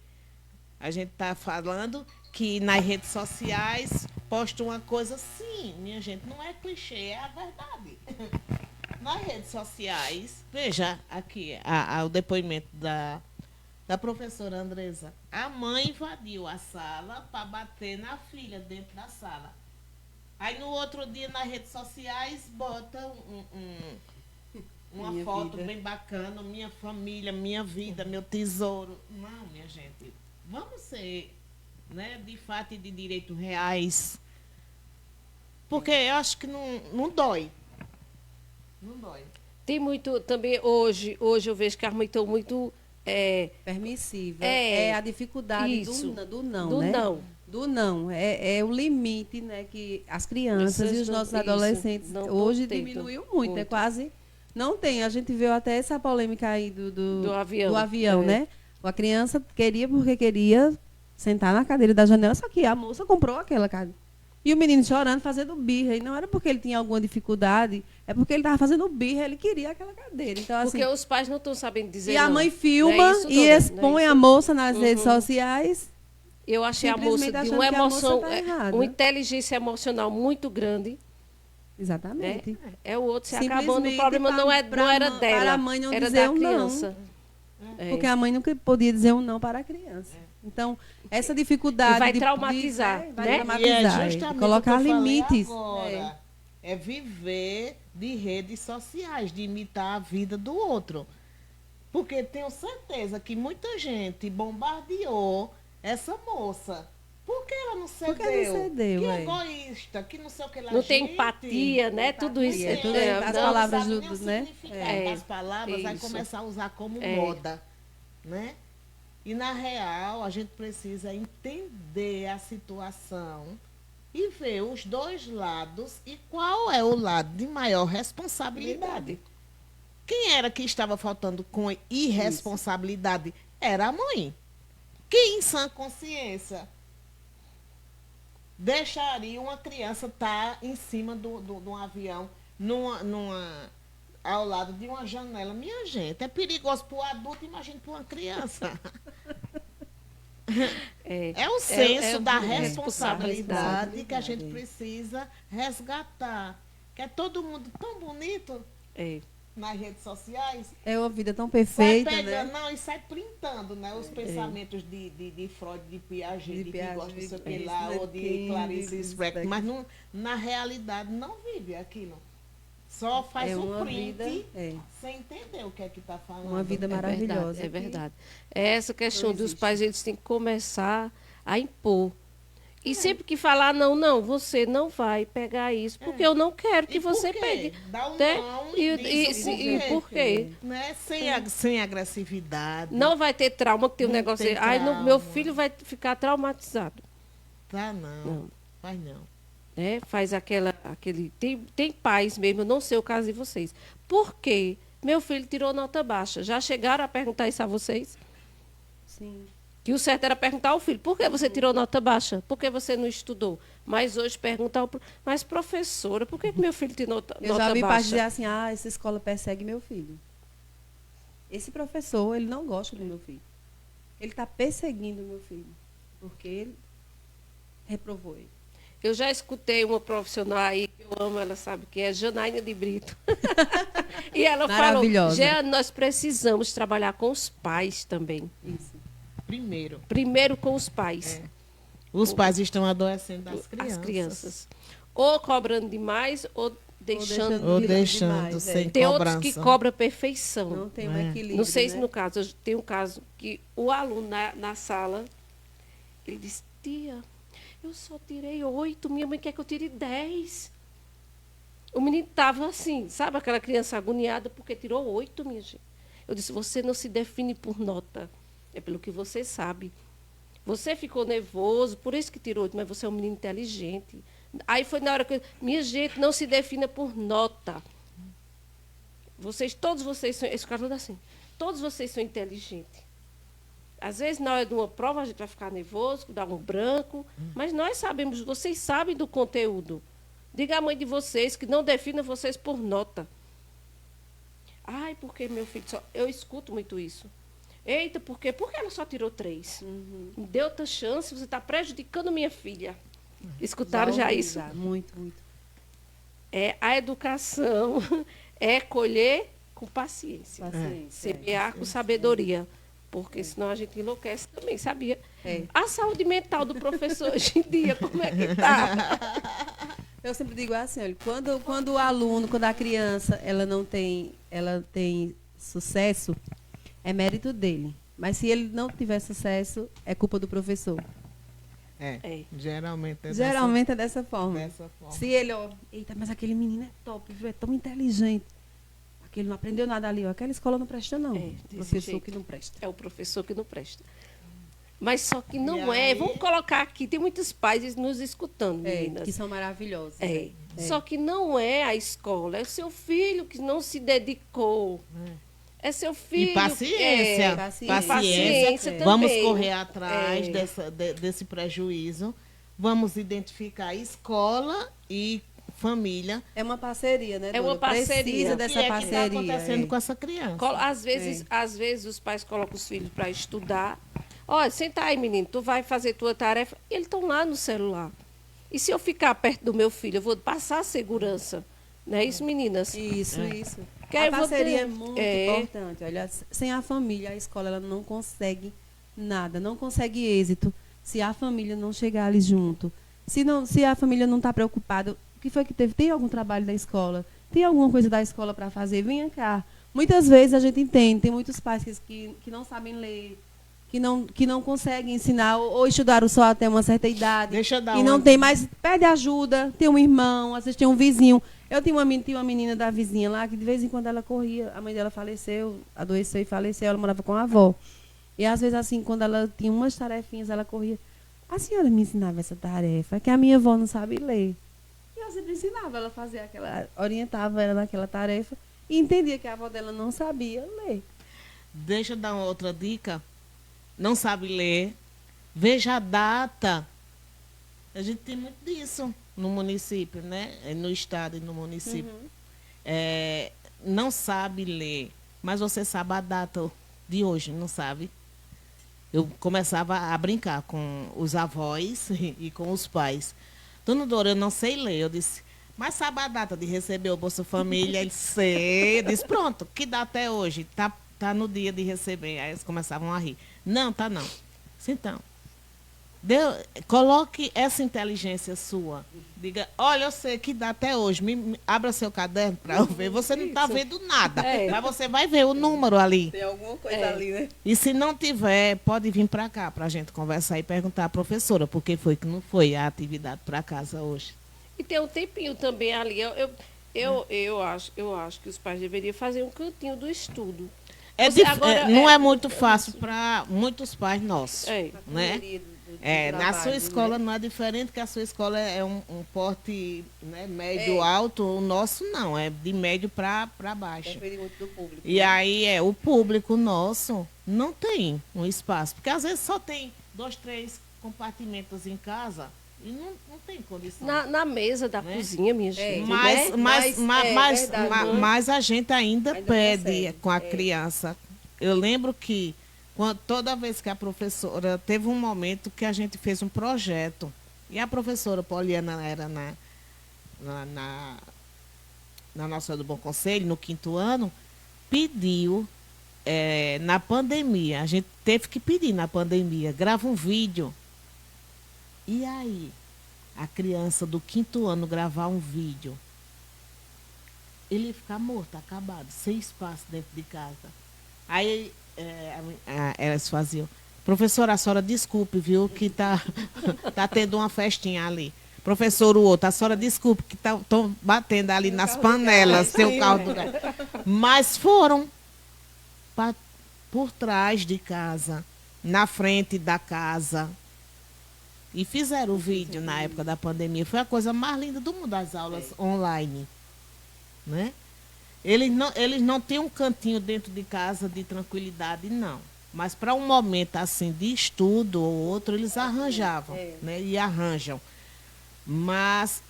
A gente está falando que nas redes sociais posta uma coisa, sim, minha gente, não é clichê, é a verdade. Nas redes sociais, veja aqui o depoimento da professora Andresa. A mãe invadiu a sala para bater na filha dentro da sala. Aí no outro dia nas redes sociais bota uma Minha foto vida. bem bacana, minha família, minha vida, meu tesouro. Não, minha gente, vamos ser, né, de fato e de direitos reais. Porque eu acho que não dói. Não dói. Tem muito também hoje eu vejo que as mães estão muito permissiva. É. É a dificuldade Isso. do não, Do né? não. Do não. É o limite, né? Que as crianças Vocês e os não- nossos isso, adolescentes não hoje tentam diminuiu muito, né? muito. Quase não tem. A gente viu até essa polêmica aí Do avião. do avião, É. né? A criança queria porque queria sentar na cadeira da janela, só que a moça comprou aquela cadeira. E o menino chorando, fazendo birra. E não era porque ele tinha alguma dificuldade, é porque ele estava fazendo birra, ele queria aquela cadeira. Então, assim, Porque os pais não estão sabendo dizer e a não. mãe Não filma é isso, e dona? Não é expõe isso? a moça nas Uhum. redes sociais. Eu achei a moça simplesmente de achando uma que a moça emoção, tá errada. uma inteligência emocional muito grande. Exatamente. É o outro se Simplesmente acabando. O problema não era para dela, a mãe não era dizer da um não. criança. É. Porque a mãe nunca podia dizer um não para a criança. Então, essa dificuldade E vai de- traumatizar, vai né? traumatizar, justamente colocar o que eu falei limites. agora. É viver de redes sociais, de imitar a vida do outro. Porque tenho certeza que muita gente bombardeou essa moça. Por que ela não cedeu? Por que não cedeu, Que é? egoísta, que não sei o que lá. Não tem Gente, empatia, né? Tudo isso. É, tudo é, as não, palavras sabe do- nem o né? significado É, das palavras, vai isso. começar a usar como É. moda, né? E na real, a gente precisa entender a situação e ver os dois lados e qual é o lado de maior responsabilidade. Quem era que estava faltando com irresponsabilidade? Era a mãe. Que em sã consciência deixaria uma criança estar em cima de um avião, ao lado de uma janela? Minha gente, é perigoso para o adulto, imagine para uma criança. É o senso da responsabilidade que a gente precisa resgatar. Que é todo mundo tão bonito É. nas redes sociais. É uma vida tão Sai perfeita, pegando, né? não, e sai printando, né? Os pensamentos de Freud, de Piaget, De de que Piaget, gosta não sei o que isso, lá, né? ou de King, Clarice de Lispector, mas não, na realidade não vive aquilo. Só faz É um uma print vida, é. sem entender o que é que está falando. Uma vida maravilhosa. É verdade. Essa questão não dos existe. pais, eles têm que começar a impor. E sempre que falar, não, você não vai pegar isso, porque eu não quero que E por você quê? pegue. Dá um né? não E diz o por quê? Né? Sem agressividade. Não vai ter trauma, que tem um Não negócio tem aí. Ai, meu trauma. filho vai ficar traumatizado. Tá, não. Não. Faz não. Né? Faz aquele. Tem pais mesmo, eu não sei o caso de vocês. Por quê? Meu filho tirou nota baixa. Já chegaram a perguntar isso a vocês? Sim. Que o certo era perguntar ao filho, por que você tirou nota baixa? Por que você não estudou? Mas hoje perguntar mas professora, por que meu filho tirou nota Eu já vi pais baixa? dizer assim, essa escola persegue meu filho. Esse professor, ele não gosta do meu filho. Ele está perseguindo o meu filho. Porque ele reprovou ele. Eu já escutei uma profissional aí, que eu amo, ela sabe que é Janaína de Brito. E ela falou, Maravilhosa. Jean, nós precisamos trabalhar com os pais também. Isso. Primeiro com os pais. Os pais estão adoecendo das crianças. As crianças. Ou cobrando demais, ou deixando. Ou de- deixando demais, sem Tem cobrança. outros que cobram perfeição. Não tem um É. equilíbrio. Não sei se né? no caso, tem um caso que o aluno na sala, ele disse, tia, eu só tirei 8, minha mãe quer que eu tire 10. O menino estava assim, sabe aquela criança agoniada porque tirou 8, minha gente. Eu disse, você não se define por nota, é pelo que você sabe. Você ficou nervoso, por isso que tirou 8, mas você é um menino inteligente. Aí foi na hora que minha gente, não se defina por nota. Todos vocês são, esse cara falou assim, todos vocês são inteligentes. Às vezes, na hora de uma prova, a gente vai ficar nervoso, dar um branco, mas nós sabemos, vocês sabem do conteúdo. Diga à mãe de vocês que não defina vocês por nota. Ai, porque meu filho só... Eu escuto muito isso. Eita, por quê? Por que ela só tirou 3? Me deu outra chance, você está prejudicando minha filha. Escutaram já ouvi, isso? já. Muito, muito. A educação é colher com paciência. Paciência. Semear com sabedoria. Porque senão a gente enlouquece também, sabia? É. A saúde mental do professor hoje em dia, como é que está? Eu sempre digo assim, olha, quando o aluno, quando a criança, ela tem sucesso, é mérito dele. Mas se ele não tiver sucesso, é culpa do professor. É. Geralmente é Geralmente é dessa forma. dessa forma. Se ele, ó, eita, mas aquele menino é top, viu? É tão inteligente. A porque ele não aprendeu nada ali, ó. Aquela escola não presta, não. É, desse Professor jeito. que não presta. É o professor que não presta. Mas só que não E é. aí? Vamos colocar aqui, tem muitos pais nos escutando, É, meninas. que são maravilhosos. É. É. Só que não é a escola, é o seu filho que não se dedicou. É seu filho. E paciência. É, Paciência. paciência também. Vamos correr atrás É. desse prejuízo. Vamos identificar escola e família. É uma parceria, né, É uma dona? parceria. Precisa O dessa que é que parceria. está acontecendo é. com essa criança? Às vezes os pais colocam os filhos para estudar. Olha, senta aí, menino, tu vai fazer tua tarefa. E eles estão lá no celular. E se eu ficar perto do meu filho, eu vou passar a segurança. Não é isso, meninas? Isso, isso. Que aí A eu vou parceria ter- é muito é. importante. Olha, sem a família, a escola ela não consegue nada, não consegue êxito se a família não chegar ali junto. Se a família não está preocupada, o que foi que teve? Tem algum trabalho da escola? Tem alguma coisa da escola para fazer? Venha cá. Muitas vezes a gente entende, tem muitos pais que não sabem ler, que não conseguem ensinar ou estudaram só até uma certa idade. Deixa eu dar E uma- não tem mais, pede ajuda, tem um irmão, às vezes tem um vizinho. Eu tinha uma menina da vizinha lá que de vez em quando ela corria, a mãe dela faleceu, adoeceu e faleceu, ela morava com a avó. E às vezes assim, quando ela tinha umas tarefinhas, ela corria. A senhora me ensinava essa tarefa, que a minha avó não sabe ler. E eu sempre ensinava ela a fazer aquela, orientava ela naquela tarefa e entendia que a avó dela não sabia ler. Deixa eu dar uma outra dica. Não sabe ler. Veja a data. A gente tem muito disso no município, né? No estado e no município. Não sabe ler, mas você sabe a data de hoje, não sabe? Eu começava a brincar com os avós e com os pais. Dona Dora, eu não sei ler. Eu disse, mas sabe a data de receber o Bolsa Família? Ele sei. Eu disse, pronto, que data é hoje? Tá no dia de receber. Aí eles começavam a rir. Não, tá não. Disse, então, coloque essa inteligência sua. Diga, olha, eu sei que data é hoje. Abra seu caderno para eu ver. Você não está vendo nada, mas você vai ver o número ali. Tem alguma coisa ali, né? E se não tiver, pode vir para cá para a gente conversar e perguntar à professora por que foi que não foi a atividade para casa hoje. E tem um tempinho também ali. Eu acho que os pais deveriam fazer um cantinho do estudo. Não é muito fácil para muitos pais nossos, É. né? Na sua escola não é diferente, que a sua escola é um porte, né, médio alto. O nosso não, é de médio para baixo. Depende muito do público. E aí o público nosso não tem um espaço, porque às vezes só tem 2, 3 compartimentos em casa e não tem condição. Na mesa da Né? cozinha, minha gente. Mas, né? mas a gente ainda pede consegue. com a criança. Eu lembro que toda vez que a professora... Teve um momento que a gente fez um projeto. E a professora Poliana era na Nossa do Bom Conselho, no 5º ano, pediu, na pandemia, a gente teve que pedir na pandemia, grava um vídeo. E aí, a criança do 5º ano gravar um vídeo, ele ia ficar morto, acabado, sem espaço dentro de casa. Aí elas faziam, professora, a senhora desculpe, viu, que tá tendo uma festinha ali. Professor, o outro, a senhora desculpe, que estão batendo ali nas panelas, seu carro do gás. Mas foram por trás de casa, na frente da casa. E fizeram o vídeo na época da pandemia. Foi a coisa mais linda do mundo, as aulas online. Né? Eles não têm um cantinho dentro de casa de tranquilidade, não. Mas para um momento assim de estudo ou outro, eles arranjavam, né? E arranjam. Mas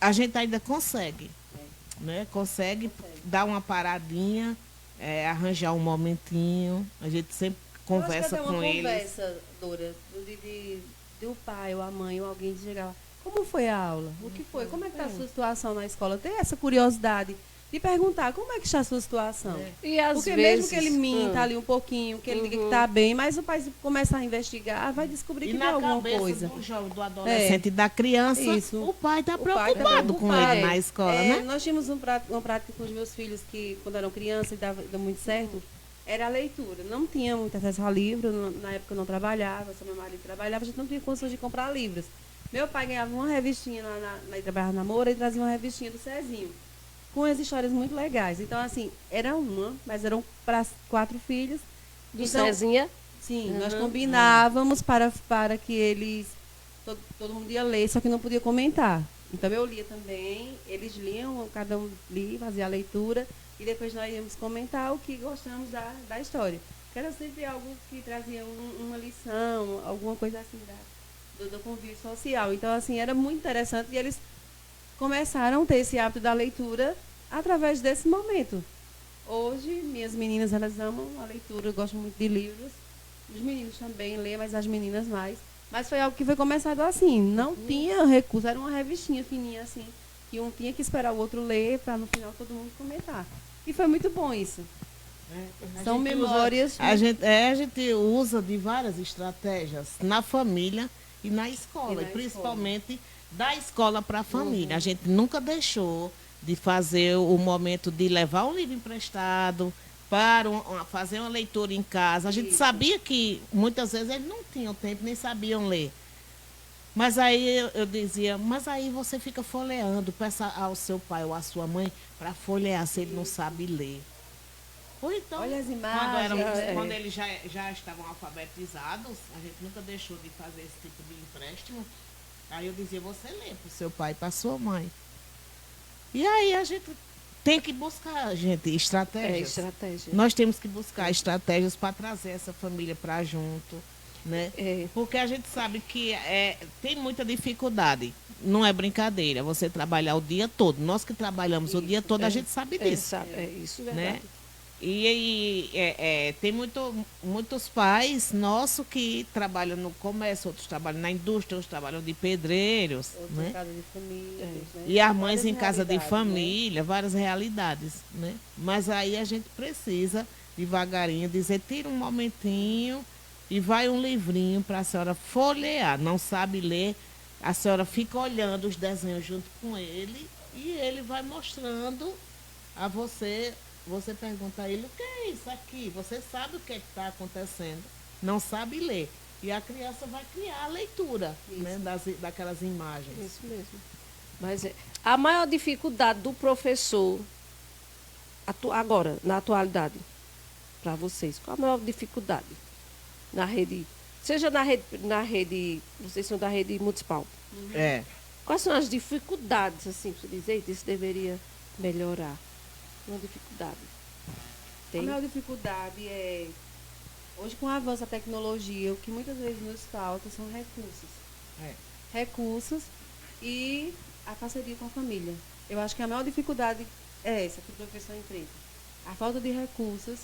a gente ainda consegue. Né? Consegue dar uma paradinha, arranjar um momentinho. A gente sempre conversa com eles. Conversa, Dora, do pai ou a mãe ou alguém de chegar lá. Como foi a aula? O que foi? Como é que está a sua situação na escola? Ter essa curiosidade de perguntar como é que está a sua situação. E às Porque vezes, mesmo que ele minta ali um pouquinho, que ele diga que está bem, mas o pai começa a investigar, vai descobrir que tem alguma coisa. Do jovem, do adolescente e da criança, Isso. o pai está O pai tá preocupado com preocupado. ele na escola, né? Nós tínhamos uma prática com os meus filhos que, quando eram crianças, e deu muito certo, era a leitura. Não tinha muito acesso a livro, na época eu não trabalhava, só meu marido trabalhava, a gente não tinha condições de comprar livros. Meu pai ganhava uma revistinha, ele trabalhava na Moura, e trazia uma revistinha do Cezinho. com as histórias muito legais. Então, assim, era uma, mas eram para 4 filhos. Do Então, Cezinha? sim, nós Uhum. combinávamos para que eles, todo mundo ia ler, só que não podia comentar. Então eu lia também, eles liam, cada um lia, fazia a leitura, e depois nós íamos comentar o que gostamos da história. Que era sempre algo que trazia uma lição, alguma coisa assim do convívio social. Então, assim, era muito interessante e eles começaram a ter esse hábito da leitura através desse momento. Hoje, minhas meninas, elas amam a leitura, gostam muito de livros. Os meninos também lêem, mas as meninas mais. Mas foi algo que foi começado assim. Não tinha recurso, era uma revistinha fininha assim, que um tinha que esperar o outro ler para no final todo mundo comentar. E foi muito bom isso. São memórias. A gente usa de várias estratégias na família e na escola, E na principalmente da escola para a família. A gente nunca deixou de fazer o momento de levar um livro emprestado para fazer uma leitura em casa. A gente Isso. sabia que muitas vezes eles não tinham tempo, nem sabiam ler. Mas aí eu dizia, mas aí você fica folheando, peça ao seu pai ou à sua mãe para folhear se ele não sabe ler. Ou então, Olha as quando, imagens. quando eles já estavam alfabetizados, a gente nunca deixou de fazer esse tipo de empréstimo. Aí eu dizia, você lê para o seu pai e para a sua mãe. E aí a gente tem que buscar, gente, estratégias. Estratégia. Nós temos que buscar estratégias para trazer essa família para junto, né? Porque a gente sabe que tem muita dificuldade. Não é brincadeira você trabalhar o dia todo. Nós que trabalhamos o dia todo, a gente sabe disso. Isso é Né? verdade. E tem muitos pais nossos que trabalham no comércio, outros trabalham na indústria, outros trabalham de pedreiros, Outros né? em casa de família. Né? E as mães Várias em casa de realidades, família, várias realidades, né? Mas aí a gente precisa, devagarinho, dizer, tira um momentinho e vai um livrinho para a senhora folhear. Não sabe ler, a senhora fica olhando os desenhos junto com ele e ele vai mostrando a você. Você pergunta a ele, o que é isso aqui? Você sabe o que está acontecendo, não sabe ler. E a criança vai criar a leitura, né, daquelas imagens. Isso mesmo. Mas a maior dificuldade do professor, agora, na atualidade, para vocês, qual a maior dificuldade na rede? Seja na rede, vocês são da rede municipal. É. Quais são as dificuldades, assim, para você dizer, isso deveria melhorar? Uma dificuldade. A Tem? maior dificuldade é, hoje com o avanço da tecnologia, o que muitas vezes nos falta são recursos. Recursos e a parceria com a família. Eu acho que a maior dificuldade é essa que o professor enfrenta. A falta de recursos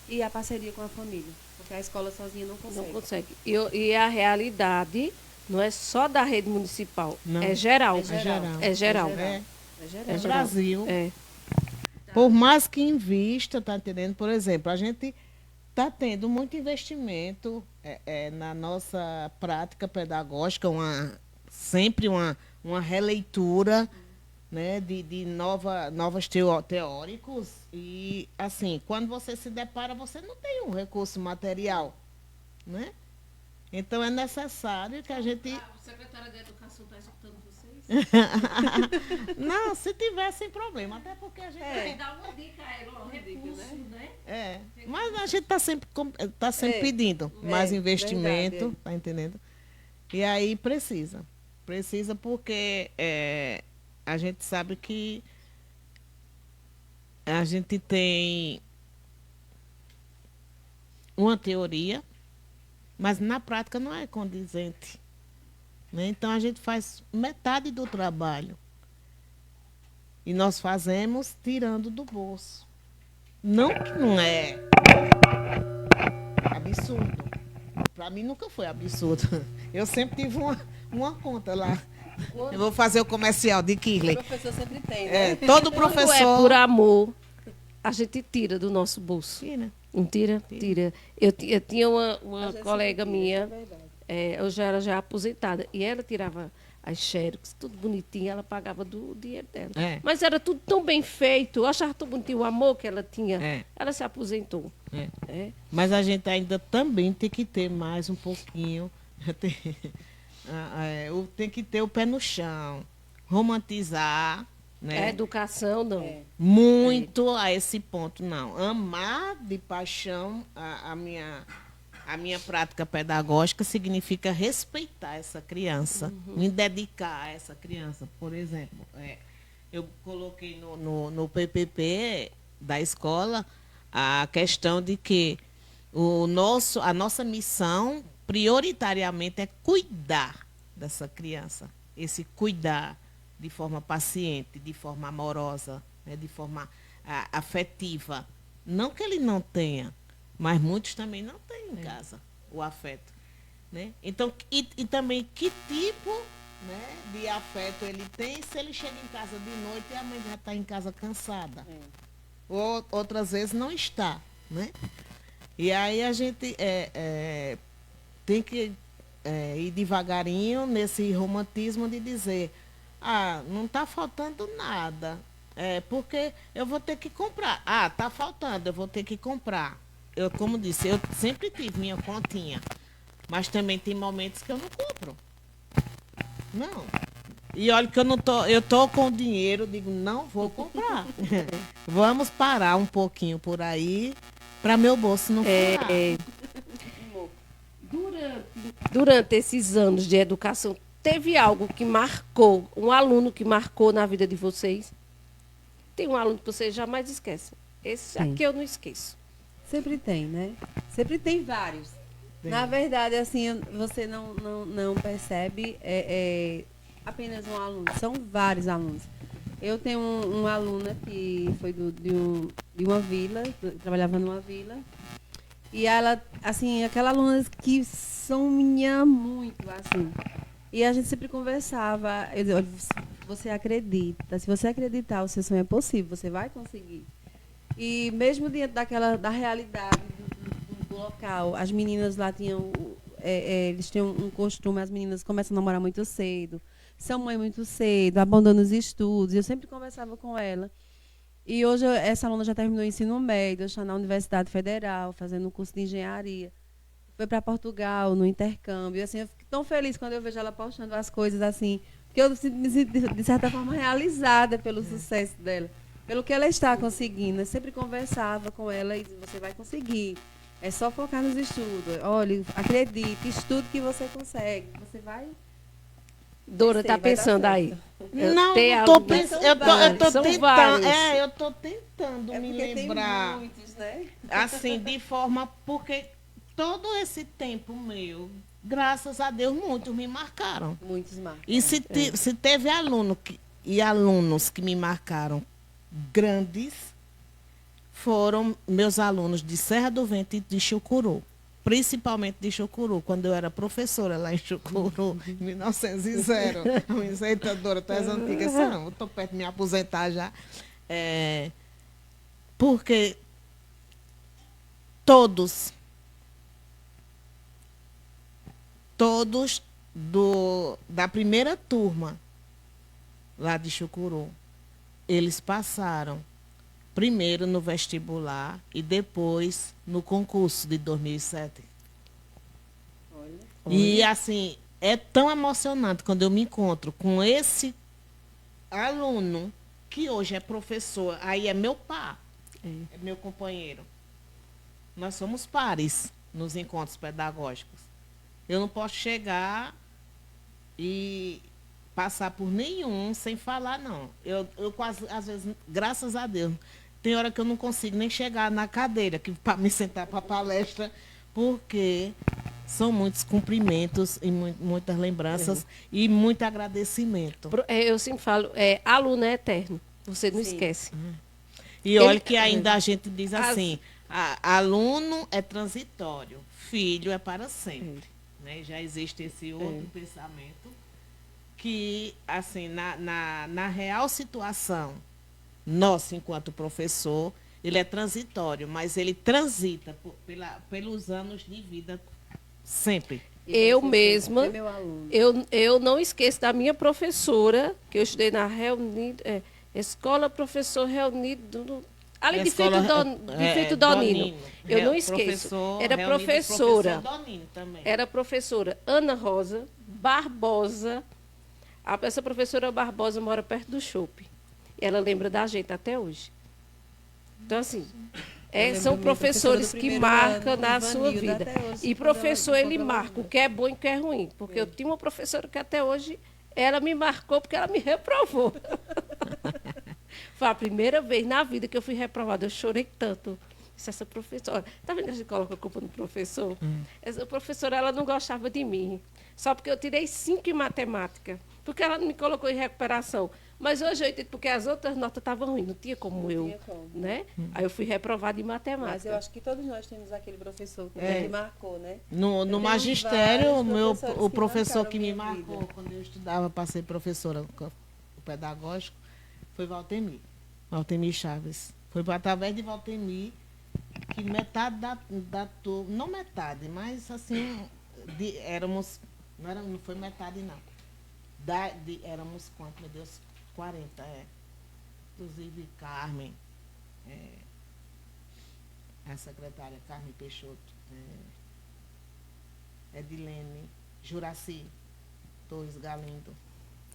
e a parceria com a família. Porque a escola sozinha não consegue. Não consegue. E a realidade não é só da rede municipal, Não. é geral. É geral. É geral. É. É geral. No É geral. Brasil, É. por mais que invista, tá entendendo? Por exemplo, a gente está tendo muito investimento na nossa prática pedagógica, sempre uma releitura, né, de novos teóricos. E, assim, quando você se depara, você não tem um recurso material, né? Então, é necessário que a gente... A secretária de Educação está escutando vocês? Não, se tiver, sem problema. Até porque a gente... Dá uma dica a ela, ó, recurso, né? Mas a gente está sempre pedindo mais investimento, verdade, tá entendendo? E aí precisa porque a gente sabe que a gente tem uma teoria, mas na prática não é condizente, né? Então a gente faz metade do trabalho e nós fazemos tirando do bolso. Não que não é absurdo. Para mim nunca foi absurdo. Eu sempre tive uma conta lá. Eu vou fazer o comercial de O Kirley. professor sempre tem, né? Todo Quando é professor... por amor, a gente tira do nosso bolso. Tira. Não tira? Tira. Eu tinha A uma gente colega sempre tira, minha, isso é verdade. eu já era aposentada, e ela tirava as xerox, tudo bonitinho, ela pagava do dinheiro dela. É. Mas era tudo tão bem feito, eu achava tão bonitinho o amor que ela tinha. É. Ela se aposentou. É. É. Mas a gente ainda também tem que ter mais um pouquinho. Tem que ter o pé no chão, romantizar, né? A educação, não. Muito a esse ponto, não. Amar de paixão a minha prática pedagógica significa respeitar essa criança, me dedicar a essa criança. Por exemplo, eu coloquei no PPP da escola a questão de que a nossa missão, prioritariamente, é cuidar dessa criança. Esse cuidar de forma paciente, de forma amorosa, né, de forma afetiva. Não que ele não tenha, mas muitos também não têm em casa o afeto. Né? Então, e também que tipo, né, de afeto ele tem se ele chega em casa de noite e a mãe já está em casa cansada. Ou outras vezes não está. Né? E aí a gente tem que ir devagarinho nesse romantismo de dizer, não está faltando nada, porque eu vou ter que comprar. Está faltando, eu vou ter que comprar. Eu, como disse, eu sempre tive minha continha, mas também tem momentos que eu não compro. Não. E olha que eu tô com o dinheiro, digo, não vou comprar. Vamos parar um pouquinho por aí, para meu bolso não furar. Durante esses anos de educação, teve algo que marcou, um aluno que marcou na vida de vocês? Tem um aluno que vocês jamais esquecem. Esse aqui eu não esqueço. Sempre tem, né? Sempre tem vários. Na verdade, assim, você não percebe apenas um aluno, são vários alunos. Eu tenho uma aluna que foi de uma vila, trabalhava numa vila, e ela, assim, aquela aluna que sonha muito, assim. E a gente sempre conversava, eu dizia, olha, você acredita, se você acreditar, o seu sonho é possível, você vai conseguir. E mesmo diante da realidade do local, as meninas lá tinham, eles tinham um costume, as meninas começam a namorar muito cedo, são mãe muito cedo, abandonam os estudos. Eu sempre conversava com ela. E hoje essa aluna já terminou o ensino médio, está na Universidade Federal, fazendo um curso de engenharia. Foi para Portugal, no intercâmbio. E, assim, eu fico tão feliz quando eu vejo ela postando as coisas assim, porque eu me sinto, de certa forma, realizada pelo sucesso dela, pelo que ela está conseguindo. Eu sempre conversava com ela e dizia, você vai conseguir. É só focar nos estudos. Olha, acredite, estude que você consegue. Você vai... Dora está pensando aí. Não, eu tô tentando me lembrar. Tem muitos, né? Assim, de forma, porque todo esse tempo meu, graças a Deus, muitos me marcaram. Muitos marcam. E se teve alunos que me marcaram grandes, foram meus alunos de Serra do Vento e de Chucuru. Principalmente de Chucuru, quando eu era professora lá em Chucuru, em 1900. A minha aceitadora, tu és antiga, eu estou perto de me aposentar já. Porque todos da primeira turma lá de Chucuru, eles passaram primeiro no vestibular e depois no concurso de 2007. Olha. E, assim, é tão emocionante quando eu me encontro com esse aluno que hoje é professor, aí é meu par, é meu companheiro. Nós somos pares nos encontros pedagógicos. Eu não posso chegar e passar por nenhum sem falar, não. Eu quase, às vezes, graças a Deus, tem hora que eu não consigo nem chegar na cadeira para me sentar para a palestra, porque são muitos cumprimentos e muitas lembranças e muito agradecimento. Eu sempre falo, aluno é eterno, você não esquece. E olha que ainda a gente diz assim, aluno é transitório, filho é para sempre. Né? Já existe esse outro pensamento que, assim, na real situação, nosso, enquanto professor, ele é transitório, mas ele transita pelos anos de vida sempre. Eu mesma, eu não esqueço da minha professora, que eu estudei na Escola Professor Reunido, ali de Feito Donino. Eu não esqueço. Era professora. Era professora Ana Rosa Barbosa. Essa professora Barbosa mora perto do shopping. E ela lembra da gente até hoje. Então, assim, lembro são da minha professora professores do que primeiro marcam ano, na sua Ivanilda, vida. até hoje, E quando ela professor, ele encontra, ela marca o lembra. que é bom e o que é ruim. Porque eu tinha uma professora que até hoje, ela me marcou porque ela me reprovou. Foi a primeira vez na vida que eu fui reprovada. Eu chorei tanto. Disse, essa professora... Tá vendo que a gente coloca a culpa no professor? Essa professora, ela não gostava de mim. Só porque eu tirei 5 em matemática. Porque ela me colocou em recuperação. Mas hoje eu entendo porque as outras notas estavam ruins. Não tinha como Não eu... tinha como. Né? Aí eu fui reprovada em matemática. Mas eu acho que todos nós temos aquele professor que marcou, né? No tenho magistério, vários o professores que professor marcaram que me minha marcou vida. quando eu estudava para ser professora o pedagógico foi Valtemir Chaves. Foi através de Valtemir que metade da turma, não metade, mas assim, éramos, não foi metade não. Éramos quanto, meu Deus? 40, Inclusive Carmen, a secretária Carmen Peixoto, Edilene, Juraci, Torres Galindo,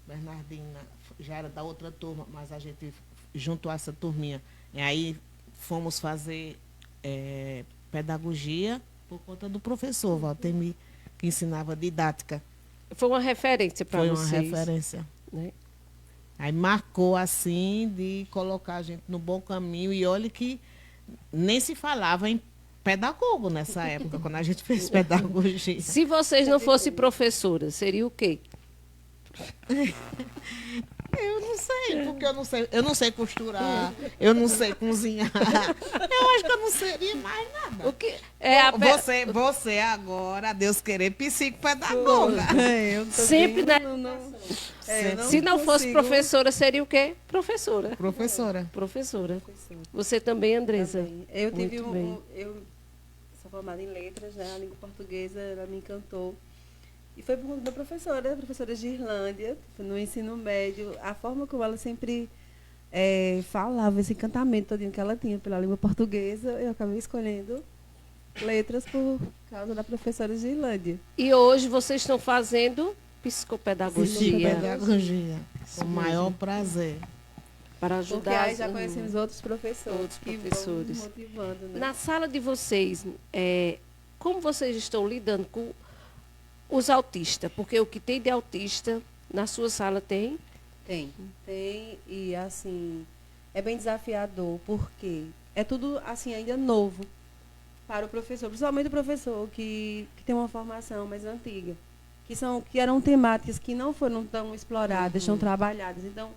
Bernardina, já era da outra turma, mas a gente juntou essa turminha. E aí fomos fazer pedagogia por conta do professor Valtemir, que ensinava didática. Foi uma referência para vocês. Foi uma referência. Né? Aí marcou assim de colocar a gente no bom caminho. E olha que nem se falava em pedagogo nessa época, quando a gente fez pedagogia. Se vocês não fossem professoras, seria o quê? Eu não sei, porque eu não sei costurar, eu não sei cozinhar. Eu acho que eu não seria mais nada. O que Você agora, a Deus querer, psicopedagoga. Eu Sempre se não fosse consigo. professora, seria o quê? Professora. Professora. Professora. Você também, Andressa? Também. Eu tive Muito bem. eu sou formada em letras, né? A língua portuguesa, ela me encantou. E foi por conta da professora, a professora Girlândia, no ensino médio, a forma como ela sempre falava, esse encantamento todinho que ela tinha pela língua portuguesa, eu acabei escolhendo letras por causa da professora Girlândia. E hoje vocês estão fazendo psicopedagogia. Psicopedagogia. Isso Com o maior mesmo. prazer. Para Porque ajudar aí as já irmãs. conhecemos outros professores, Outros que professores. vão motivando, né? Na sala de vocês, como vocês estão lidando com os autistas? Porque o que tem de autista na sua sala tem? Tem, e assim, é bem desafiador, porque é tudo assim ainda novo para o professor, principalmente o professor que tem uma formação mais antiga, que eram temáticas que não foram tão exploradas, tão trabalhadas. Então,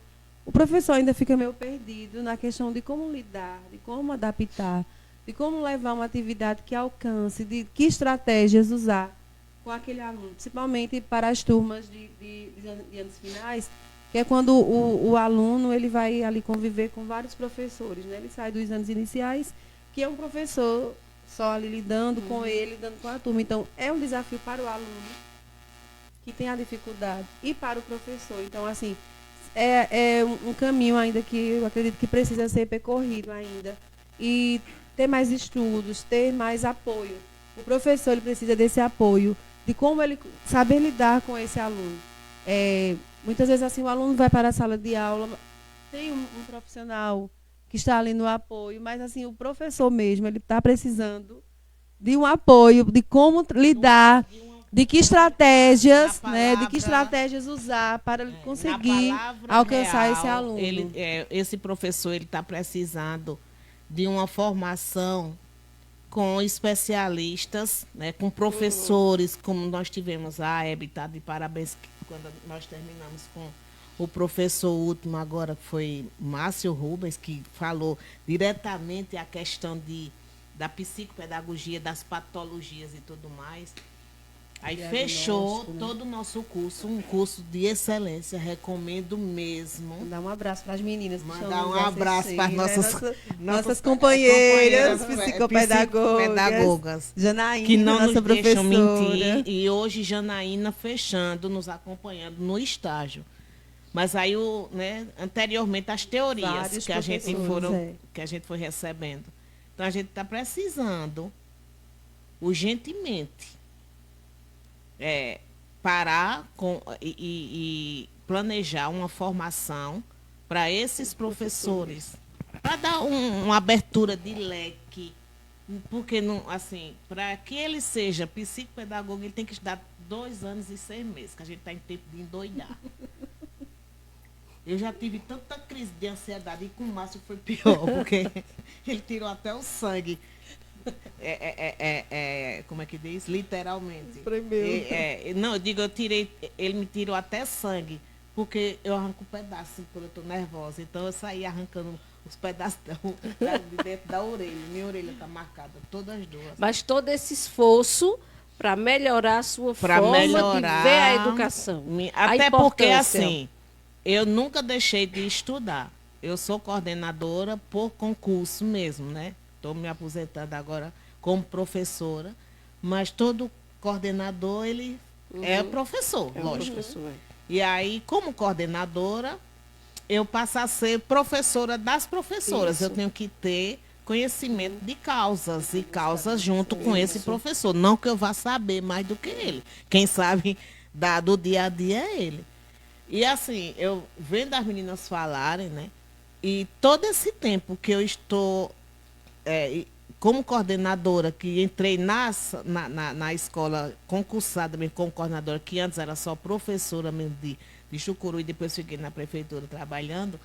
o professor ainda fica meio perdido na questão de como lidar, de como adaptar, de como levar uma atividade que alcance, de que estratégias usar com aquele aluno, principalmente para as turmas de anos finais, que é quando o aluno ele vai ali conviver com vários professores, né? Ele sai dos anos iniciais, que é um professor só ali lidando com ele, lidando com a turma. Então, é um desafio para o aluno que tem a dificuldade e para o professor. Então, assim, é um caminho ainda que eu acredito que precisa ser percorrido ainda. E ter mais estudos, ter mais apoio. O professor ele precisa desse apoio, de como ele saber lidar com esse aluno. Muitas vezes assim o aluno vai para a sala de aula, tem um profissional que está ali no apoio, mas assim o professor mesmo ele está precisando de um apoio, de como lidar, de que estratégias, né, de que estratégias usar para ele conseguir alcançar real, esse aluno. Esse professor ele está precisando de uma formação com especialistas, né, com professores, como nós tivemos. A Hebe está de parabéns quando nós terminamos com o professor último agora, que foi Márcio Rubens, que falou diretamente a questão da psicopedagogia, das patologias e tudo mais. Aí fechou todo o nosso curso, um curso de excelência, recomendo mesmo. Mandar um abraço para as meninas que estão Mandar nos um abraço para as assistindo, nossas nossas companheiras psicopedagogas. psicopedagogas, Janaína, que não nossa nos deixam professora. mentir. E hoje Janaína fechando, nos acompanhando no estágio. Mas aí, anteriormente, as teorias Vários que a professores, que a gente foi recebendo. Então, a gente está precisando, urgentemente, parar e planejar uma formação para esses professores, para dar uma abertura de leque, porque não, assim, para que ele seja psicopedagogo, ele tem que estudar 2 anos e 6 meses, que a gente está em tempo de endoidar. Eu já tive tanta crise de ansiedade e com o Márcio foi pior, porque ele tirou até o sangue. Como é que diz? Literalmente. Não, eu digo, ele me tirou até sangue, porque eu arranco um pedaço quando eu estou nervosa. Então eu saí arrancando os pedaços de dentro da orelha. Minha orelha está marcada, todas as duas. Mas todo esse esforço para melhorar a sua forma de ver a educação. Até porque, assim, eu nunca deixei de estudar. Eu sou coordenadora por concurso mesmo, né? Estou me aposentando agora como professora, mas todo coordenador, ele é professor, lógico. Professor, E aí, como coordenadora, eu passo a ser professora das professoras. Isso. Eu tenho que ter conhecimento de causas e causas junto com esse professor. Não que eu vá saber mais do que ele. Quem sabe do dia a dia é ele. E assim, eu vendo as meninas falarem, né? E todo esse tempo que eu estou como coordenadora, que entrei na escola concursada mesmo como coordenadora, que antes era só professora mesmo de Chucuru, e depois fiquei na prefeitura trabalhando,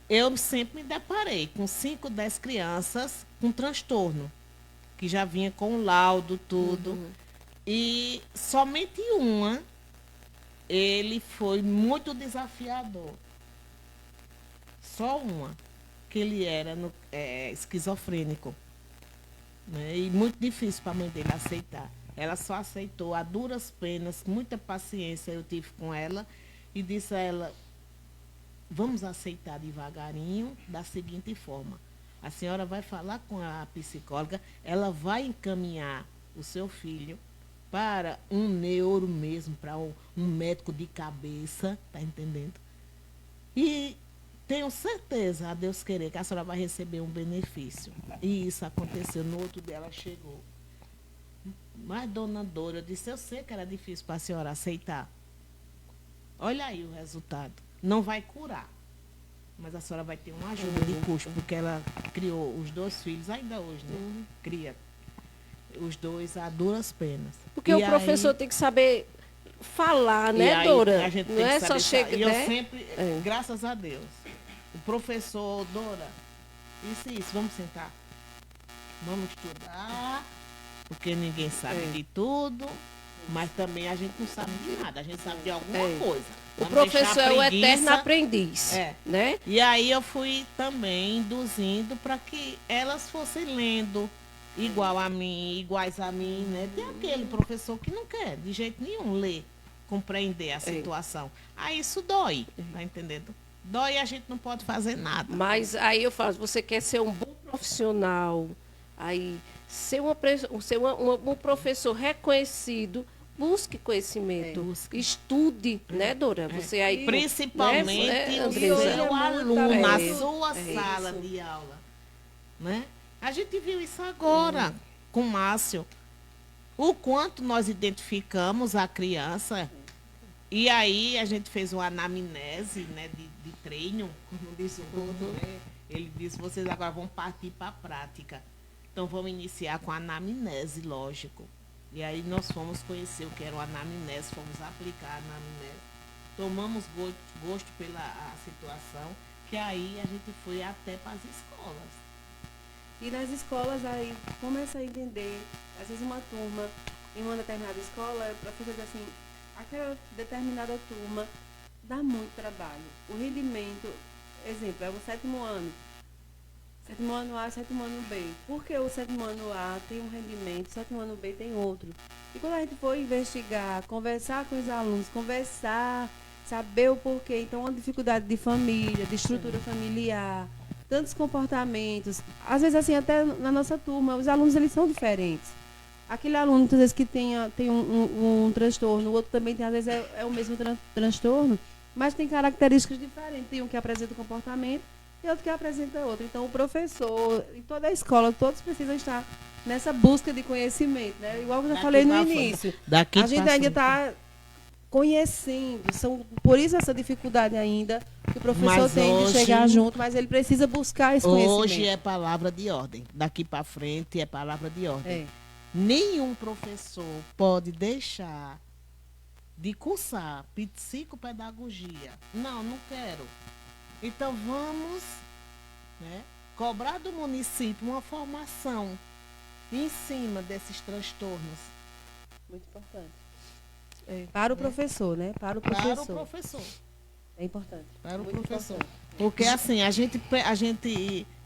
eu sempre me deparei com 5, 10 crianças com transtorno, que já vinha com laudo, tudo. E somente uma, ele foi muito desafiador. Só uma, que ele era esquizofrênico. Né? E muito difícil para a mãe dele aceitar. Ela só aceitou a duras penas, muita paciência eu tive com ela, e disse a ela: vamos aceitar devagarinho, da seguinte forma: a senhora vai falar com a psicóloga, ela vai encaminhar o seu filho para um neuro mesmo, para um médico de cabeça, tá entendendo? E tenho certeza, a Deus querer, que a senhora vai receber um benefício. E isso aconteceu. No outro dia ela chegou. Mas, dona Dora, eu disse: eu sei que era difícil para a senhora aceitar. Olha aí o resultado. Não vai curar, mas a senhora vai ter uma ajuda de custo, porque ela criou os 2 filhos, ainda hoje, né? Cria os 2 a duras penas. Porque o professor tem que saber falar, né, aí, Dora? A gente não tem é que só saber chegar, E eu né? sempre, graças a Deus, o professor: Dora, isso, vamos sentar. Vamos estudar, porque ninguém sabe de tudo, mas também a gente não sabe de nada, a gente sabe de alguma coisa. O Vamos professor deixar é o a eterno preguiça. aprendiz, né? E aí eu fui também induzindo para que elas fossem lendo iguais a mim, né? Tem aquele professor que não quer de jeito nenhum ler, compreender a situação. Aí isso dói, tá entendendo? Dói e a gente não pode fazer nada. Mas aí eu falo: você quer ser um bom profissional, aí ser um professor reconhecido, busque conhecimento, estude, né, Dora? Você aí, principalmente né, o Andresa? seu aluno na sua É sala de aula, né? A gente viu isso agora com o Márcio, o quanto nós identificamos a criança. E aí a gente fez uma anamnese, né, de treino, como disse o outro, né? Ele disse: vocês agora vão partir para a prática. Então vamos iniciar com a anamnese, lógico. E aí nós fomos conhecer o que era uma anamnese, fomos aplicar a anamnese. Tomamos gosto pela situação, que aí a gente foi até para as escolas. E nas escolas aí começa a entender, às vezes uma turma, em uma determinada escola, para fazer assim, aquela determinada turma dá muito trabalho. O rendimento, exemplo, é o 7º ano. 7º ano A, 7º ano B. Porque o 7º ano A tem um rendimento, o 7º ano B tem outro. E quando a gente for investigar, conversar com os alunos, saber o porquê, então uma dificuldade de família, de estrutura familiar, tantos comportamentos. Às vezes, assim, até na nossa turma, os alunos, eles são diferentes. Aquele aluno, muitas vezes, que tem um transtorno, o outro também tem, às vezes, é o mesmo transtorno, mas tem características diferentes. Tem um que apresenta o comportamento e outro que apresenta outro. Então, o professor e toda a escola, todos precisam estar nessa busca de conhecimento, né? Igual eu já falei no início. A gente ainda está conhecendo. Por isso essa dificuldade ainda que o professor Mas tem de hoje- chegar junto, mas ele precisa buscar esse conhecimento. Hoje é palavra de ordem. Daqui para frente é palavra de ordem. É. Nenhum professor pode deixar de cursar psicopedagogia. Não quero. Então vamos, né, cobrar do município uma formação em cima desses transtornos. Muito importante. Para o professor, né? Para o professor. Para o professor. É importante. Para o Muito professor. importante. Porque assim,